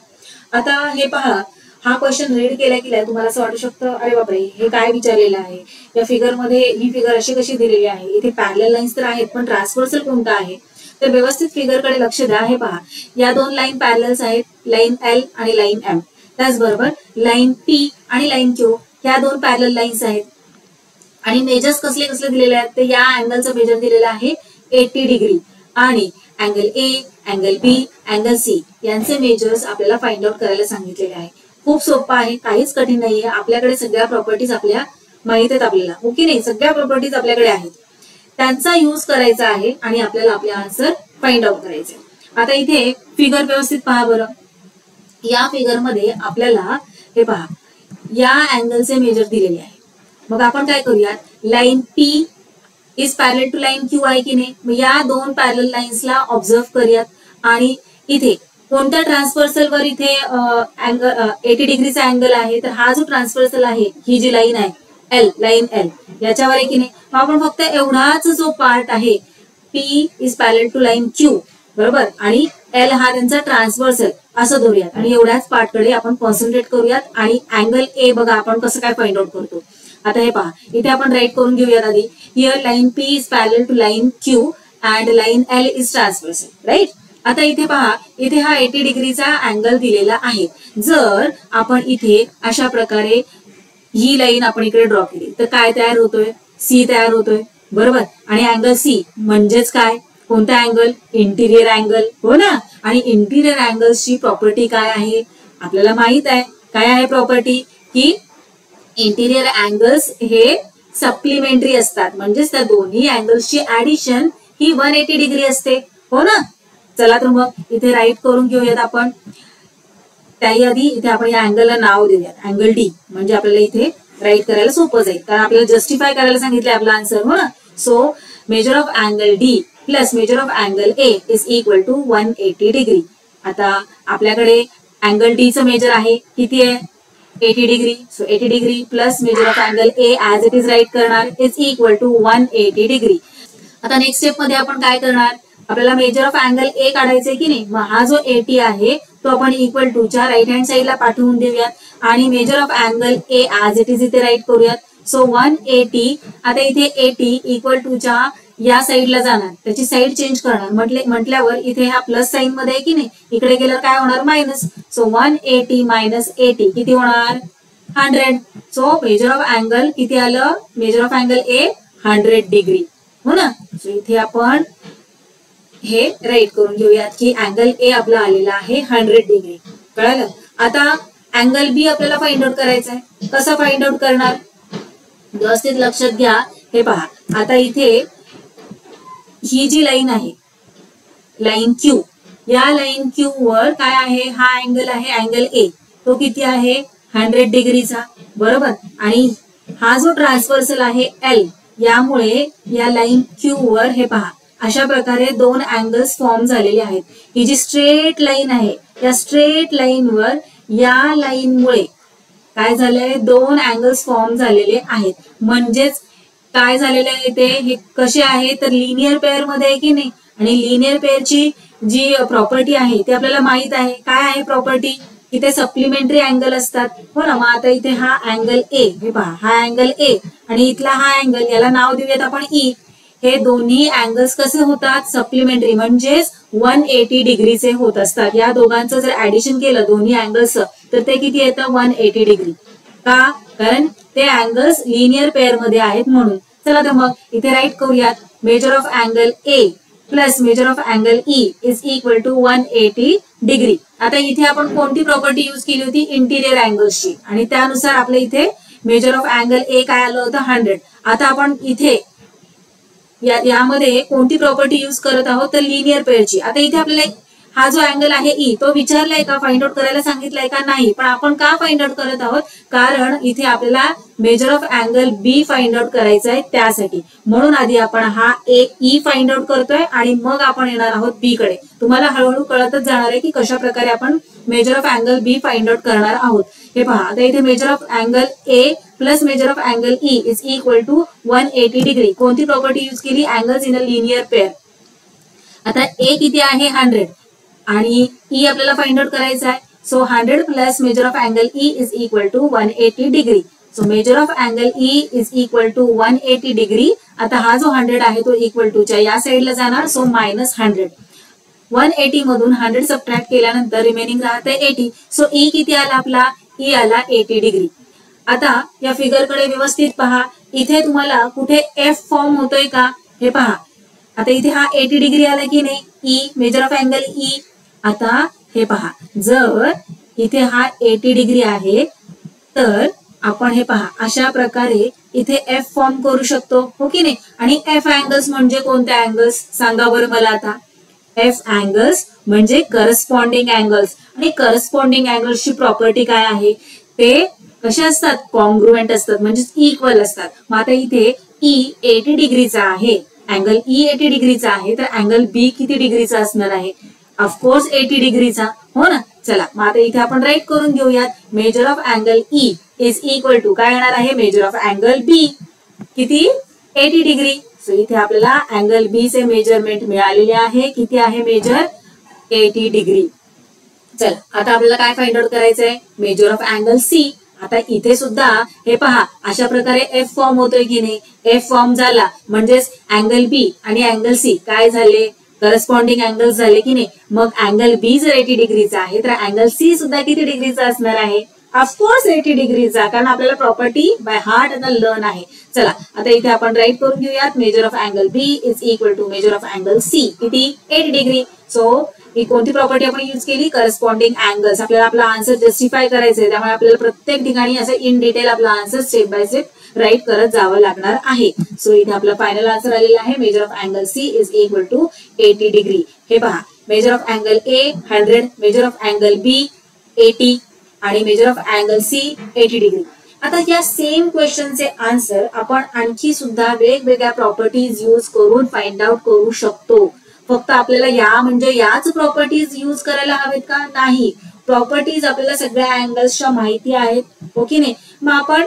आता हे पहा, हा question read केला की तुम्हाला असं वाटू शकतं, अरे बापरे हे काय विचारलेलं आहे. या फिगर मध्ये ही फिगर अशी कशी दिलेली आहे, इथे पॅरलल लाईन्स तर आहेत पण ट्रान्सव्हर्सल कोणता आहे. तर व्यवस्थित फिगर कडे लक्ष द्या. हे पहा, या दोन लाईन पॅरलल्स आहेत, लाईन एल आणि लाईन एम. त्याचबरोबर लाईन पी आणि लाईन क्यू ह्या दोन पॅरलल लाईन्स आहेत. आणि मेजर्स कसले कसले दिलेले आहेत, तर या अँगलचं मेजर दिलेलं आहे 80 डिग्री. आणि angle A, angle B, angle C यांचे मेजर्स आपल्याला फाइंड आउट करायला सांगितलेले आहे. खूप सोपं आहे, काहीच कठीण नाहीये. आपल्याकडे सगळ्या प्रॉपर्टीज आपल्या माहित आहेत आपल्याला, हो की नाही. सगळ्या प्रॉपर्टीज आपल्याकडे आहेत, त्यांचा यूज करायचा आहे आणि आपल्याला आपले आन्सर फाइंड आउट करायचंय. आता इथे फिगर व्यवस्थित पहा बरं. या फिगर मध्ये आपल्याला हे पहा या अँगलचे मेजर दिलेले आहे. मग आपण काय करूयात, line P is parallel to line Q आहे की नाही. मग या दोन पॅरलल लाईन्सला ऑब्झर्व करूयात आणि इथे कोणत्या ट्रान्सव्हर्सल वर इथे अँगल 80 डिग्रीचा अँगल आहे. तर हा जो ट्रान्सव्हर्सल आहे, ही जी लाईन आहे एल, लाईन एल याच्यावर आहे की नाही. मग आपण फक्त एवढाच जो पार्ट आहे P is parallel to line Q बरोबर आणि एल हा त्यांचा ट्रान्सव्हर्सल असं धरूयात आणि एवढ्याच पार्टकडे आपण कॉन्सन्ट्रेट करूयात आणि अँगल ए बघा आपण कसं काय फाइंड आउट करतो. आता हे पहा इथे आपण राईट करून घेऊयात आधी. Here line P is parallel to line Q and line L is transversal right. आता इथे पहा इथे हा 80 डिग्रीचा अँगल दिलेला आहे. जर आपण इथे अशा प्रकारे ही लाईन आपण इकडे ड्रॉ केली तर काय तयार होतोय, सी तयार होतोय बरोबर. आणि अँगल सी म्हणजेच काय, कोणता अँगल, इंटिरियर अँगल हो ना. आणि इंटिरियर अँगल्सची प्रॉपर्टी काय आहे आपल्याला माहित आहे. काय आहे प्रॉपर्टी की इंटिरियर अँगल्स हे सप्लिमेंटरी असतात, म्हणजेच त्या दोन्ही अँगल्सची ऍडिशन ही 180 डिग्री असते हो ना. चला तर मग इथे राईट करून घेऊयात आपण. त्याही आधी इथे आपण या अँगलला नाव देऊयात, अँगल डी, म्हणजे आपल्याला इथे राईट करायला सोपं जाईल कारण आपल्याला जस्टिफाय करायला सांगितलं आपला आन्सर हो ना. So measure of angle D plus measure of angle A is equal to 180 degree. आता आपल्याकडे अँगल डी चं मेजर आहे किती आहे 80 degree. So 80 degree plus measure of angle A as it is write करणार इज इक्वल टू 180 डिग्री. आता next step मध्ये आपण काय करणार, आपल्याला मेजर ऑफ अँगल ए काढायचंय की नाही. मग हा जो 80 आहे तो आपण इक्वल टू च्या राईट हँड साईडला पाठवून देऊयात आणि measure of angle A as it is इथे राईट करूयात. सो 180. आता इथे 80 इक्वल टू च्या या साईडला जाणार, त्याची साईड चेंज करणार म्हटल्यावर इथे हा प्लस साईन मध्ये आहे की नाही, इकडे गेल्यावर काय होणार मायनस. सो 180 मायनस 80 किती होणार 100. सो मेजर ऑफ अँगल किती आलं, major of angle A 100 degree हो ना. सो इथे आपण हे राईट करून घेऊयात की अँगल ए आपला आलेला आहे 100 डिग्री. कळालं. आता अँगल बी आपल्याला फाइंड आउट करायचा आहे. कसं फाइंड आउट करणार व्यवस्थित लक्षात घ्या. हे पहा आता इथे ही जी लाईन आहे लाईन क्यू, या लाईन क्यू वर काय आहे, हा अँगल आहे अँगल ए, तो किती आहे 100 डिग्रीचा बरोबर. आणि हा जो ट्रान्सव्हर्सल आहे एल, यामुळे या लाईन क्यू वर हे पहा अशा प्रकारे दोन अँगल्स फॉर्म झालेले आहेत. ही जी स्ट्रेट लाईन आहे या स्ट्रेट लाईन वर या लाईन मुळे काय झालंय, दोन अँगल्स फॉर्म झालेले आहेत. म्हणजेच काय झालेलं आहे ते, हे कसे आहे तर लिनियर पेअर मध्ये आहे की नाही. आणि लिनियर पेअरची जी प्रॉपर्टी आहे ती आपल्याला माहित आहे. काय आहे प्रॉपर्टी की ते सप्लिमेंटरी अँगल असतात हो ना. मग आता इथे हा अँगल ए, हे पहा हा अँगल ए आणि इथला हा अँगल, याला नाव देऊयात आपण ई. हे दोन्ही अँगल्स कसे होतात सप्लिमेंटरी, म्हणजेच 180 डिग्रीचे होत असतात. या दोघांचं जर ऍडिशन केलं दोन्ही अँगल्स तर ते किती येतं 180 डिग्री. का, कारण ते अँगल्स लिनियर पेअर मध्ये आहेत म्हणून. चला तर मग इथे राईट करूयात. Measure of angle A plus measure of angle E is equal to 180 degree. आता इथे आपण कोणती प्रॉपर्टी यूज केली होती, इंटिरियर अँगल्सची, आणि त्यानुसार आपल्या इथे मेजर ऑफ अँगल ए काय आलं होतं 100. आता आपण इथे यामध्ये कोणती प्रॉपर्टी यूज करत आहोत तर लिनियर पेअरची. आता इथे आपल्याला हा जो अँगल आहे ई तो विचारलाय का, फाइंड आउट करायला सांगितलंय का, नाही. पण आपण का फाइंड आउट करत आहोत, कारण इथे आपल्याला measure of angle B find out करायचा आहे त्यासाठी. म्हणून आधी आपण हा ई फाइंड आउट करतोय आणि मग आपण येणार आहोत बी कडे. तुम्हाला हळूहळू कळतच जाणार आहे की कशा प्रकारे आपण measure of angle B find out करणार आहोत. हे पहा आता इथे measure of angle A plus measure of angle E is equal to 180 degree. कोणती प्रॉपर्टी यूज केली, angles in a linear pair. आता ए किती आहे 100 आणि ई आपल्याला फाइंड आउट करायचा आहे. So 100 plus measure of angle E is equal to 180 degree. So measure of angle E is equal to 180 degree. आता हा जो 100 आहे तो इक्वल टू च्या या साईडला जाणार. So minus 100. 180 मधून 100 सबट्रॅक्ट केल्यानंतर रिमेनिंग राहते 80. सो ई किती आला आपला, ई आला 80 डिग्री. आता या फिगर कडे व्यवस्थित पहा. इथे तुम्हाला कुठे एफ फॉर्म होतोय का, हे पहा. आता इथे हा 80 डिग्री आला की नाही, E major of angle E. आता हे पहा जर इथे हा 80 डिग्री आहे तर आपण हे पहा अशा प्रकारे इथे एफ फॉर्म करू शकतो हो की नाही. आणि एफ अँगल्स म्हणजे कोणत्या अँगल्स सांगा बरं मला. आता एफ अँगल्स म्हणजे करस्पॉन्डिंग अँगल्स. आणि करस्पॉन्डिंग अँगल्सची प्रॉपर्टी काय आहे, ते कसे असतात, कॉन्ग्रुएंट असतात म्हणजे इक्वल असतात. मग आता इथे ई 80 डिग्रीचा आहे, अँगल ई 80 डिग्रीचा आहे, तर अँगल बी किती डिग्रीचा असणार आहे, ऑफकोर्स 80 डिग्रीचा, हो ना. चला मग आता इथे आपण राईट करून घेऊयात. Measure of angle E is equal to काय येणार आहे, मेजर ऑफ अँगल बी किती 80 डिग्री. सो इथे आपल्याला अँगल बी चे मेजरमेंट मिळालेले आहे, किती आहे मेजर 80 डिग्री. चला आता आपल्याला काय फाइंड आउट करायचंय, मेजर ऑफ अँगल सी. आता इथे सुद्धा हे पहा अशा प्रकारे एफ फॉर्म होतोय की नाही, एफ फॉर्म झाला म्हणजेच अँगल बी आणि अँगल सी काय झाले, करस्पॉन्डिंग अँगल्स झाले की नाही. मग अँगल बी जर 80 डिग्रीचा आहे तर अँगल सी सुद्धा किती डिग्रीचा असणार आहे, ऑफकोर्स 80 डिग्रीचा, कारण आपल्याला प्रॉपर्टी बाय हार्ट आता लर्न आहे. चला आता इथे आपण राईट करून घेऊयात. Measure of angle B is equal to measure of angle C किती 80 डिग्री. सो ही कोणती प्रॉपर्टी आपण यूज केली, करस्पॉन्डिंग अँगल्स. आपल्याला आपला आन्सर जस्टिफाय करायचंय, त्यामुळे आपल्याला प्रत्येक ठिकाणी असं इन डिटेल आपला answer step by step write करत जावं लागणार आहे. सो इथे आपला फायनल आन्सर आलेला आहे, measure of angle C is equal to 80 degree. हे पहा measure of angle A 100, measure of angle B 80 आणि measure of angle C 80 degree. आता या सेम क्वेश्चनचे आन्सर आपण आणखी सुद्धा वेगवेगळ्या प्रॉपर्टीज यूज करून फाइंड आउट करू शकतो. फक्त आपल्याला या म्हणजे याच प्रॉपर्टीज यूज करायला हवेत का, नाही. प्रॉपर्टीज आपल्याला सगळ्या अँगल्सच्या माहिती आहेत, हो की नाही. मग आपण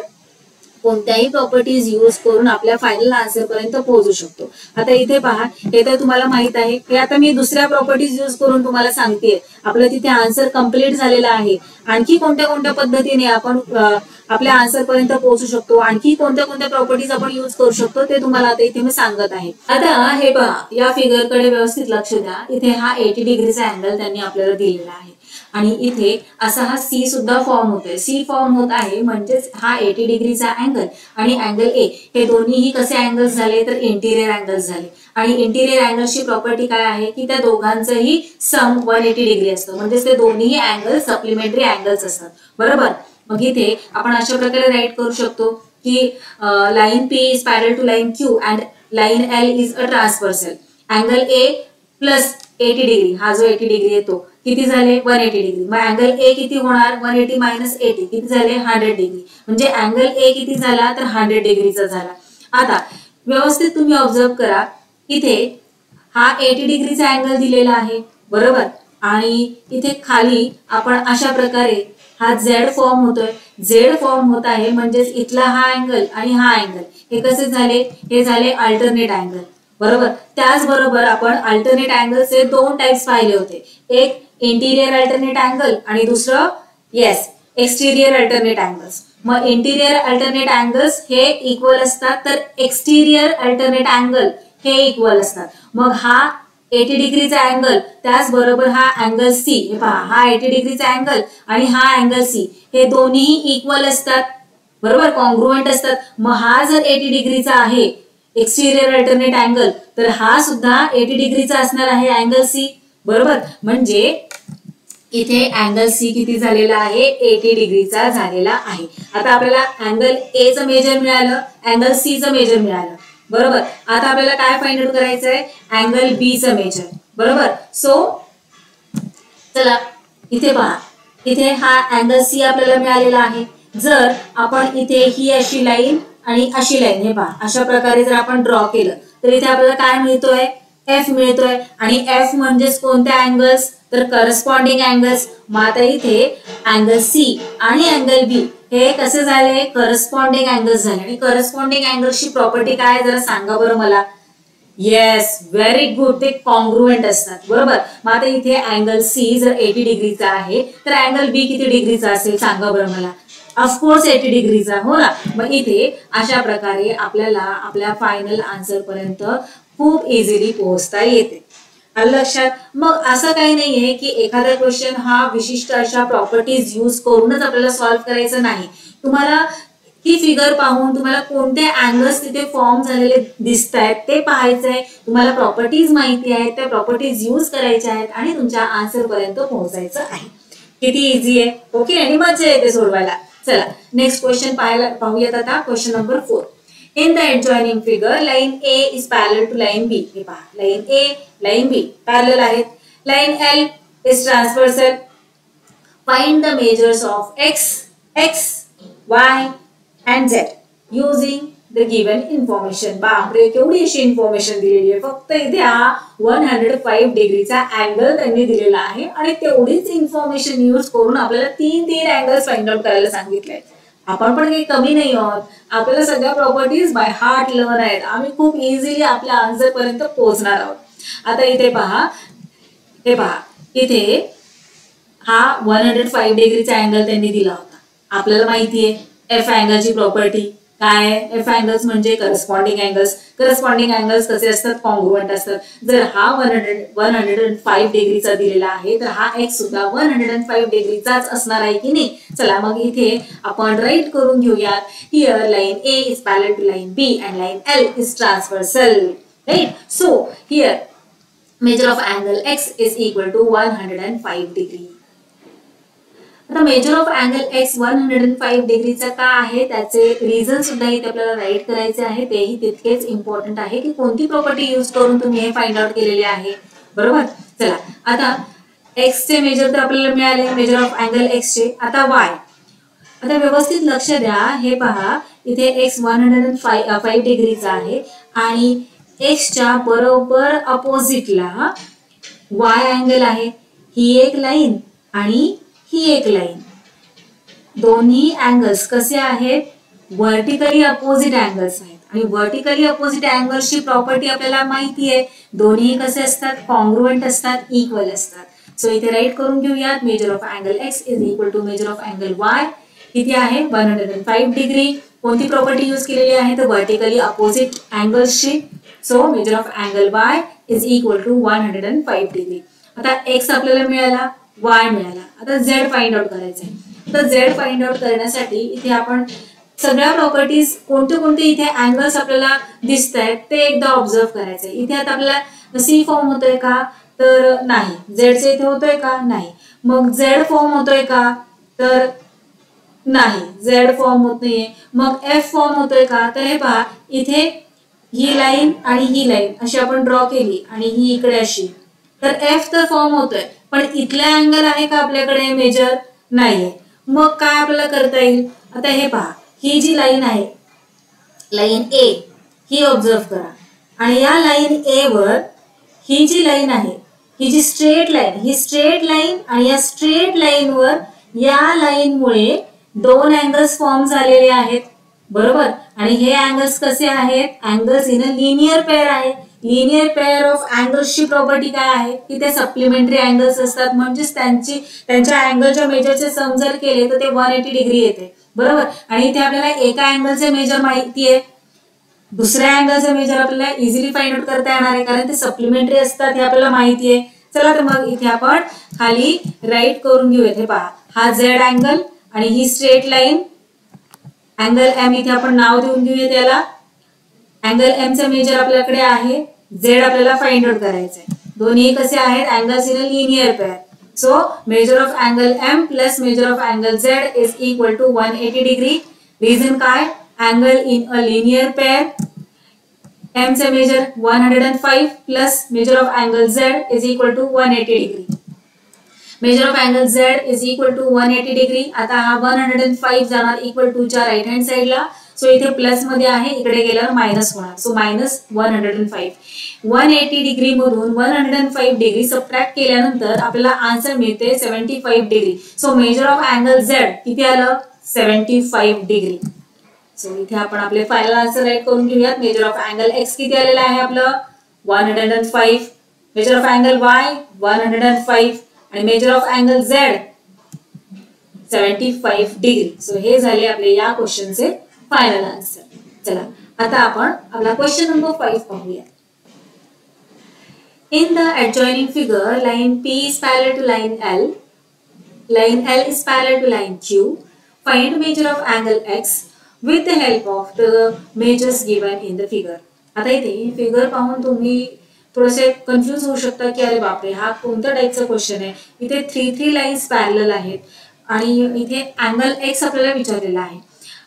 कोणत्याही प्रॉपर्टीज यूज करून आपल्या फायनल आन्सर पर्यंत पोहोचू शकतो. आता इथे पहा, हे तर तुम्हाला माहित आहे, हे आता मी दुसऱ्या प्रॉपर्टीज यूज करून तुम्हाला सांगतेय. आपलं तिथे आन्सर कम्प्लीट झालेला आहे. आणखी कोणत्या कोणत्या पद्धतीने आपण आपल्या आन्सर पर्यंत पोहोचू शकतो, आणखी कोणत्या कोणत्या प्रॉपर्टीज आपण यूज करू शकतो, ते तुम्हाला आता इथे मी सांगत आहे. आता हे पहा, या फिगरकडे व्यवस्थित लक्ष द्या. इथे हा 80 डिग्रीचा अँगल त्यांनी आपल्याला दिलेला आहे आणि इथे असा हा सी सुद्धा फॉर्म होतोय. सी फॉर्म होत आहे म्हणजेच हा 80 डिग्रीचा अँगल आणि अँगल ए हे दोन्हीही कसे अँगल्स झाले तर इंटिरियर अँगल्स झाले. आणि इंटिरियर अँगल्सची प्रॉपर्टी काय आहे की त्या दोघांचंही सम 180 डिग्री असतं, म्हणजेच ते दोन्ही अँगल सप्लिमेंटरी अँगल्स असतात, बरोबर. मग इथे आपण अशा प्रकारे राईट करू शकतो की line P is parallel to line Q and line L is a transversal. Angle A plus 80 degree, हा जो 80 डिग्री येतो किती झाले 180 डिग्री. मग अँगल ए किती होणार 180 मायनस 80 किती झाले 100 डिग्री. म्हणजे अँगल ए किती झाला तर 100 डिग्रीचा झाला. आता व्यवस्थित तुम्ही ऑब्झर्व करा, इथे हा 80 डिग्रीचा अँगल दिलेला आहे, बरोबर. आणि इथे खाली आपण अशा प्रकारे हा झेड फॉर्म होतोय, झेड फॉर्म होत आहे म्हणजेच इथला हा अँगल आणि हा अँगल हे कसे झाले, हे झाले अल्टरनेट अँगल, बरोबर. त्याचबरोबर आपण अल्टरनेट अँगलचे दोन टाइप्स पाहिले होते, एक इंटिरियर अल्टरनेट अँगल आणि दुसरं येस एक्सटिरियर अल्टरनेट अँगल्स. मग इंटिरियर अल्टरनेट अँगल्स हे इक्वल असतात तर एक्सटिरियर अल्टरनेट अँगल हे इक्वल असतात. मग हा 80 डिग्रीचा अँगल त्याचबरोबर हा अँगल सी, हे पहा हा 80 डिग्रीचा अँगल आणि हा अँगल सी हे दोन्ही इक्वल असतात, बरोबर, कॉन्ग्रुएंट असतात. मग हा जर 80 डिग्रीचा आहे एक्सटिरियर अल्टरनेट अँगल तर हा सुद्धा 80 डिग्रीचा असणार आहे अँगल सी, बरोबर. म्हणजे इथे अँगल सी किती झालेला आहे 80 डिग्रीचा झालेला आहे. आता आपल्याला अँगल ए चं मेजर मिळालं, अँगल सी चं मेजर मिळालं, बरोबर. आता आपल्याला काय फाइंड आउट करायचंय अँगल बी चं मेजर, बरोबर. सो चला इथे पहा, इथे हा अँगल सी आपल्याला मिळालेला आहे. जर आपण इथे ही अशी लाईन आणि अशी लाईन हे पहा अशा प्रकारे जर आपण ड्रॉ केलं तर इथे आपल्याला काय मिळतोय एफ मिळतोय. आणि एफ म्हणजेच कोणत्या अँगल्स तर करस्पॉन्डिंग अँगल्स. मग आता इथे अँगल सी आणि अँगल बी हे कसे झाले करस्पॉन्डिंग अँगल्स झाले. आणि करस्पॉन्डिंग अँगल्सची प्रॉपर्टी काय जरा सांगा बरं मला. येस व्हेरी गुड, ते कॉन्ग्रुएंट असतात, बरोबर. मग आता इथे अँगल सी जर 80 डिग्रीचा आहे तर अँगल बी किती डिग्रीचा असेल सांगा बरं मला. ऑफकोर्स 80 डिग्रीचा, हो ना. मग इथे अशा प्रकारे आपल्याला आपल्या फायनल आन्सर पर्यंत खूप इझिली पोहोचता येते. आलं लक्षात. मग असं काही नाहीये की एखादा क्वेश्चन हा विशिष्ट अशा प्रॉपर्टीज यूज करूनच आपल्याला सॉल्व्ह करायचं नाही. तुम्हाला ही फिगर पाहून तुम्हाला कोणते अँगल्स तिथे फॉर्म झालेले दिसत आहेत ते पाहायचंय. तुम्हाला प्रॉपर्टीज माहिती आहेत, त्या प्रॉपर्टीज यूज करायच्या आहेत आणि तुमच्या आन्सर पर्यंत पोहोचायचं आहे. किती इझी आहे, ओके. आणि मजा येते सोडवायला. चला नेक्स्ट क्वेश्चन पाहूयात आता. Question number 4. In the adjoining figure, line A is parallel to line B. हे पहा, line A, line B parallel आहेत. Line L is transversal. Find the measures of X, Y and Z using the given information. बापरे, केवढी अशी information दिलेली आहे. फक्त इथे हा 105 डिग्रीचा अँगल त्यांनी दिलेला आहे आणि तेवढीच इन्फॉर्मेशन यूज करून आपल्याला तीन अँगल्स फाइंड आउट करायला सांगितले. आपण पण काही कमी नाही आहोत. आपल्याला सगळ्या प्रॉपर्टीज बाय हार्ट लर्न आहेत. आम्ही खूप इझिली आपल्या आन्सर पर्यंत पोहोचणार आहोत. आता इथे पहा, हे पहा, इथे हा 105 डिग्रीचा अँगल त्यांनी दिला होता. आपल्याला माहिती आहे एफ अँगलची प्रॉपर्टी काय आहे. एफ अँगल्स म्हणजे करस्पॉन्डिंग अँगल्स. करस्पॉन्डिंग अँगल्स कसे असतात, कॉन्ग्रुएंट असतात. जर हा 105 डिग्रीचा दिलेला आहे तर हा एक्स सुद्धा 105 डिग्रीचाच असणार आहे की नाही. चला मग इथे आपण राईट करून घेऊयात. Here line A is parallel to line B and line L is transversal. Right. So here measure of angle X is equal to 105 degree. आता मेजर ऑफ अँगल एक्स 105 डिग्रीचा का आहे त्याचे रिझन सुद्धा इथे आपल्याला राईट करायचे आहे. तेही तितकेच इम्पॉर्टंट आहे की कोणती प्रॉपर्टी यूज करून तुम्ही हे फाइंड आउट केलेले आहे. बरोबर. चला आता एक्स चे मेजर तर आपल्याला मिळाले, मेजर ऑफ अँगल एक्स चे. आता वाय, आता व्यवस्थित लक्ष द्या. हे पहा, इथे एक्स 105 डिग्रीचा आहे आणि एक्सच्या बरोबर अपोजिटला वाय अँगल आहे. ही एक लाईन आणि ही एक लाईन. दोन्ही अँगल्स कसे आहेत, व्हर्टिकली अपोजिट अँगल्स आहेत. आणि व्हर्टिकली अपोजिट अँगल्सची प्रॉपर्टी आपल्याला माहिती आहे. दोन्ही कसे असतात, कॉन्ग्रुएंट असतात, इक्वल असतात. सो इथे राईट करून घेऊयात. Measure of angle X is equal to measure of angle Y. किती आहे, 105 डिग्री. कोणती प्रॉपर्टी यूज केलेली आहे तर व्हर्टिकली अपोजिट अँगल्सची. So measure of angle Y is equal to 105 degree. आता एक्स आपल्याला मिळाला, वाय मिळाला. आता झेड फाइंड आउट करायचं आहे. तर झेड फाइंड आउट करण्यासाठी इथे आपण सगळ्या प्रॉपर्टीज कोणते कोणते इथे अँगल्स आपल्याला दिसत आहेत ते एकदा ऑब्झर्व करायचंय. इथे आता आपल्याला सी फॉर्म होतोय का तर नाही. झेडचे इथे होतोय का नाही. मग झेड फॉर्म होतोय का तर नाही, झेड फॉर्म होत नाहीये. मग एफ फॉर्म होतोय का तर हे पहा, इथे ही लाईन आणि ही लाईन अशी आपण ड्रॉ केली आणि ही इकडे अशी, तर एफ तर फॉर्म होतोय. पण इथला अँगल आहे का आपल्याकडे मेजर नाहीये. मग काय आपल्याला करता येईल. आता हे पहा, ही जी लाईन आहे लाईन ए ही ऑब्झर्व करा आणि या लाईन ए वर ही जी लाईन आहे ही जी स्ट्रेट लाईन, ही स्ट्रेट लाईन आणि या स्ट्रेट लाईन वर या लाईन मुळे दोन अँगल्स फॉर्म झालेले आहेत. बरोबर. आणि हे अँगल्स कसे आहेत, angles in a linear pair आहे. लिनियर पेअर ऑफ अँगल्सची प्रॉपर्टी काय आहे की ते सप्लिमेंटरी अँगल्स असतात. म्हणजेच त्यांच्या अँगलच्या मेजरचे सम जर केले तर ते 180 डिग्री येते. बरोबर. आणि इथे आपल्याला एका अँगलचे मेजर माहिती आहे, दुसऱ्या अँगलचे मेजर आपल्याला इझिली फाइंड आउट करता येणार आहे कारण ते सप्लिमेंटरी असतात हे आपल्याला माहिती आहे. चला तर मग इथे आपण खाली राईट करून घेऊयात. हे पहा, हा झेड अँगल आणि ही स्ट्रेट लाईन अँगल एम इथे आपण नाव देऊन घेऊया त्याला. अँगल एम चे मेजर आपल्याकडे आहे, झेड आपल्याला फाइंड आउट करायचं आहे. दोन्ही कसे आहेत, angles in a linear pair. So measure of angle M plus measure of angle Z is equal to 180 degree. Reason काय, angle in a linear pair. M चे measure 105 plus measure of angle Z is equal to 180 degree. Measure of angle Z is equal to 180 degree. आता हा 105 जाणार equal to च्या right hand साइडला. सो इथे plus मध्ये आहे, इकडे गेल्यावर मायनस होणार. So minus 105. 180 डिग्री मधून 105 डिग्री सबट्रॅक्ट केल्यानंतर आपल्याला आन्सर मिळते 75 degree. So measure of angle Z किती आलं, 75 डिग्री. सो इथे आपण आपले फायनल आन्सर राईट करून घेऊयात. मेजर ऑफ अँगल एक्स किती आलेला आहे आपलं 105. मेजर ऑफ अँगल वाय 105 आणि measure of angle Z 75 degree. So हे झाले आपले या क्वेश्चनचे फायनल आन्सर. चला आता आपण आपला क्वेश्चन नंबर 5 पाहूया. In the adjoining figure, line P is parallel to line L. Line L is parallel to line Q. Find measure of angle X with the help of the measures given in the figure. आता इथे figure पाहून तुम्ही थोडेसे confuse होऊ शकता की अरे बापरे हा कोणत्या टाईपचा क्वेश्चन आहे. इथे 3 लाईन्स पॅरलल आहेत आणि इथे अँगल एक्स आपल्याला विचारलेला आहे.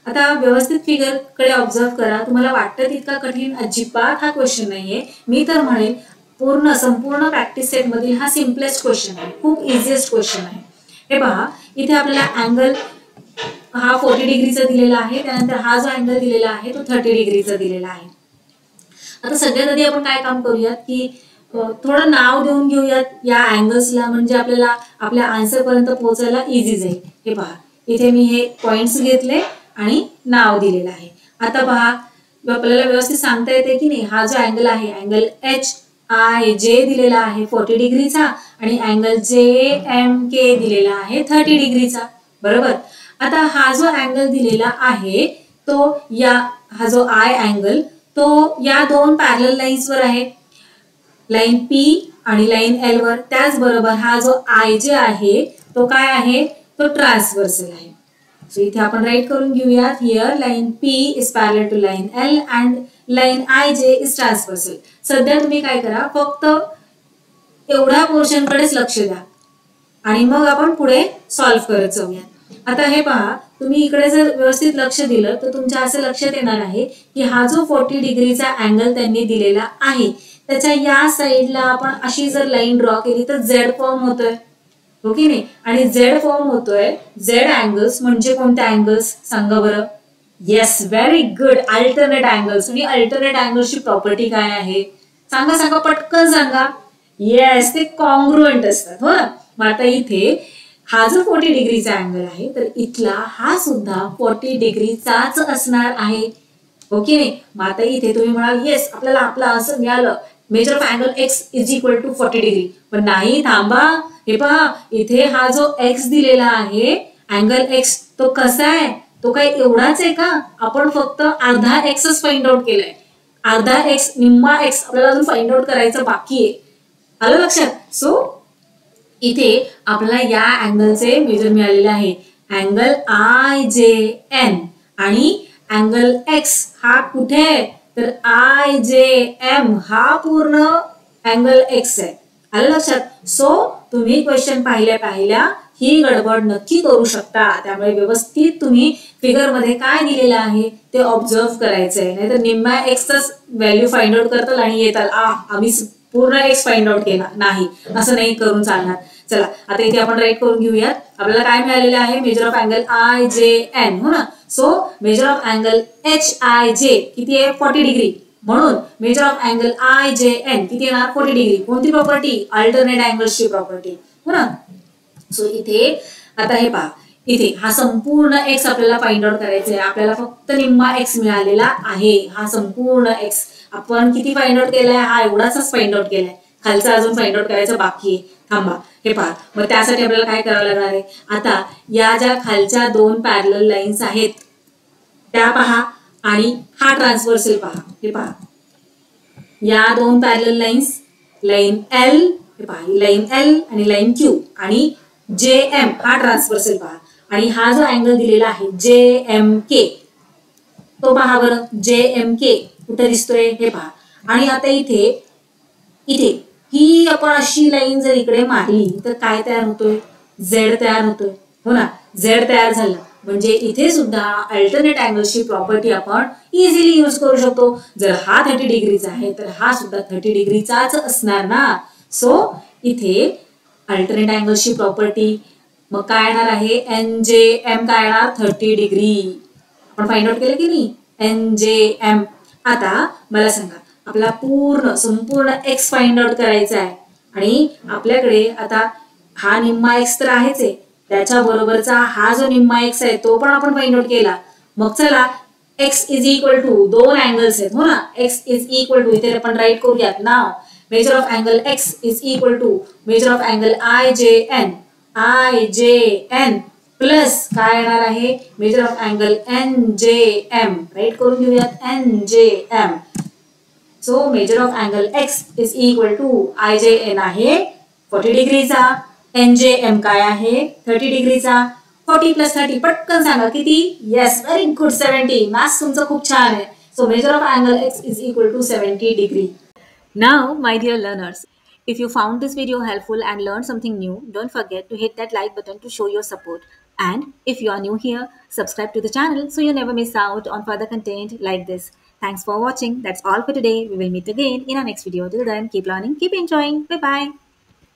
आता व्यवस्थित फिगर कडे ऑब्झर्व करा. तुम्हाला वाटतं तितका कठीण अजिबात हा क्वेश्चन नाहीये. मी तर म्हणेन पूर्ण संपूर्ण प्रॅक्टिस सेट मधील हा सिम्पलेस्ट क्वेश्चन आहे, खूप इझिएस्ट क्वेश्चन आहे. हे पहा, इथे आपल्याला अँगल हा 40 डिग्रीचा दिलेला आहे, त्यानंतर हा जो अँगल दिलेला आहे तो 30 डिग्रीचा दिलेला आहे. आता सगळ्यात आधी आपण काय काम करूयात की थोडं नाव देऊन घेऊयात या अँगल्सला, म्हणजे आपल्याला आपल्या आन्सर पर्यंत पोहोचायला इझी जाईल. हे पहा, इथे मी हे पॉइंट्स घेतले आणि नाव दिलेलं आहे. आता पहा, आपल्याला व्यवस्थित सांगता येते की नाही, हा जो अँगल आहे अँगल एच आय जे दिलेला आहे 40 डिग्रीचा आणि अँगल जे एम के दिलेला आहे 30 डिग्रीचा, बरोबर. आता हा जो अँगल दिलेला आहे तो हा जो आय अँगल तो या दोन पॅरलल लाईन्स वर आहे, लाईन पी आणि लाईन एल वर. त्याचबरोबर हा जो आय जे आहे तो काय आहे, तो ट्रान्सव्हर्सल आहे. सो इथे आपण राईट करून घेऊयात, here line P is parallel to line L and line I J is transversal. सध्या तुम्ही काय करा, फक्त एवढ्या पोर्शन कडेच लक्ष द्या आणि मग आपण पुढे सॉल्व्ह करत जाऊया. आता हे पहा, तुम्ही इकडे जर व्यवस्थित लक्ष दिलं तर तुमच्या असं लक्षात येणार आहे की हा जो 40 डिग्रीचा अँगल त्यांनी दिलेला आहे त्याच्या या साईडला आपण अशी जर लाईन ड्रॉ केली तर झेड फॉर्म होतोय, हो की नाही. आणि झेड फॉर्म होतोय, झेड अँगल्स म्हणजे कोणते अँगल्स सांगा बरं. Yes, very good, alternate angles. आणि अल्टरनेट अँगल्सची प्रॉपर्टी काय आहे सांगा सांगा, पटकन सांगा. येस, ते कॉन्ग्रुएंट असतात, हो ना. मग आता इथे हा जो 40 डिग्रीचा अँगल आहे तर इथला हा सुद्धा 40 डिग्रीचाच असणार आहे, हो की नाही. मग आता इथे तुम्ही म्हणाल येस, आपल्याला आपलं आन्सर मिळालं, measure of angle X is equal to 40 degree. पण नाही, थांबा. हे पहा, इथे हा जो एक्स दिलेला आहे अँगल एक्स तो कसा आहे, तो काही एवढाच आहे का. आपण फक्त अर्धा एक्सच फाइंड आउट केलाय, अर्धा एक्स, निम्मा एक्स आपल्याला अजून फाइंड आउट करायचं बाकी आहे. आलं लक्षात. सो इथे आपल्याला या अँगलचे मेजर मिळालेले आहे, अँगल आय जे एन. आणि अँगल एक्स हा कुठे आहे तर आय जे एम हा पूर्ण अँगल एक्स आहे. आलं लक्षात. सो तुम्ही क्वेश्चन पाहिल्या ही गडबड नक्की करू शकता. त्यामुळे व्यवस्थित तुम्ही फिगर मध्ये काय दिलेलं आहे ते ऑब्झर्व करायचंय, नाहीतर निम्म्या एक्सच व्हॅल्यू फाइंड आउट करताल आणि येतात आम्ही पूर्ण एक्स फाइंड आउट केला नाही, असं नाही करून चालणार. चला आता इथे आपण राईट करून घेऊयात. आपल्याला काय मिळालेलं आहे, measure of angle I J N, हो ना. So measure of angle H I J किती आहे 40 डिग्री, म्हणून measure of angle I J N किती येणार 40 डिग्री. कोणती प्रॉपर्टी, अल्टरनेट अँगल्सची प्रॉपर्टी, हो ना. सो इथे आता हे पहा, इथे हा संपूर्ण एक्स आपल्याला फाइंड आउट करायचा आहे. आपल्याला फक्त निम्मा एक्स मिळालेला आहे. हा संपूर्ण एक्स आपण किती फाइंड आउट केलाय, हा एवढाच फाइंड आउट केलाय, खालचा अजून फाइंड आउट करायचं बाकी आहे. थांबा, हे पहा. मग त्यासाठी आपल्याला काय करावं लागणार आहे, आता या ज्या खालच्या दोन पॅरलल लाईन्स आहेत त्या पहा आणि हा ट्रान्सव्हर्सल पहा. हे पहा, या दोन पॅरलल लाईन्स, लाईन एल, हे पहा लाईन एल आणि लाईन क्यू, आणि जे एम हा ट्रान्सव्हर्सल पहा. आणि हा जो अँगल दिलेला आहे जे एम के तो पहा बरं, जे एम के कुठे दिसतोय हे पहा. आणि आता इथे ही आपण अशी लाईन जर इकडे मारली तर काय तयार होतोय, झेड तयार होतोय, हो ना. झेड तयार झाला म्हणजे इथे सुद्धा अल्टरनेट अँगल्सची प्रॉपर्टी आपण इझिली यूज करू शकतो. जर हा 30 डिग्रीचा आहे तर हा सुद्धा 30 डिग्रीचाच असणार ना. सो इथे अल्टरनेट अँगल्सची प्रॉपर्टी मग काय येणार आहे, एन जे एम काय येणार 30 डिग्री. आपण फाइंड आउट केलं की नाही, एन जे एम. आता मला सांगा, आपला संपूर्ण एक्स फाइंड आउट करायचा आहे आणि आपल्याकडे आता हा निम्मा एक्स तर आहेच आहे, त्याच्या बरोबरचा हा जो निम्मा एक्स आहे तो पण आपण फाइंड आउट केला. मग चला, एक्स इज इक्वल टू दोन अँगल्स आहेत, हो ना. एक्स इज इक्वल टू, इथे आपण राईट करूयात नाव, measure of angle X is equal to measure of angle I J N plus काय येणार आहे, measure of angle N J M. Write करून घेऊयात, N J M. So measure of angle X is equal to I J N आहे 40 डिग्रीचा, N J M काय आहे 30 डिग्रीचा. 40 प्लस 30 पटकन सांगा किती. Yes, very good, 70. मॅथ्स तुमचं खूप छान आहे. So measure of angle X is equal to 70 degree. Now my dear learners, If you found this video helpful and learned something new, don't forget to hit that like button to show your support. And if you are new here, subscribe to the channel so you never miss out on further content like this. Thanks for watching. That's all for today. We will meet again in our next video. Till then, keep learning, keep enjoying. Bye bye.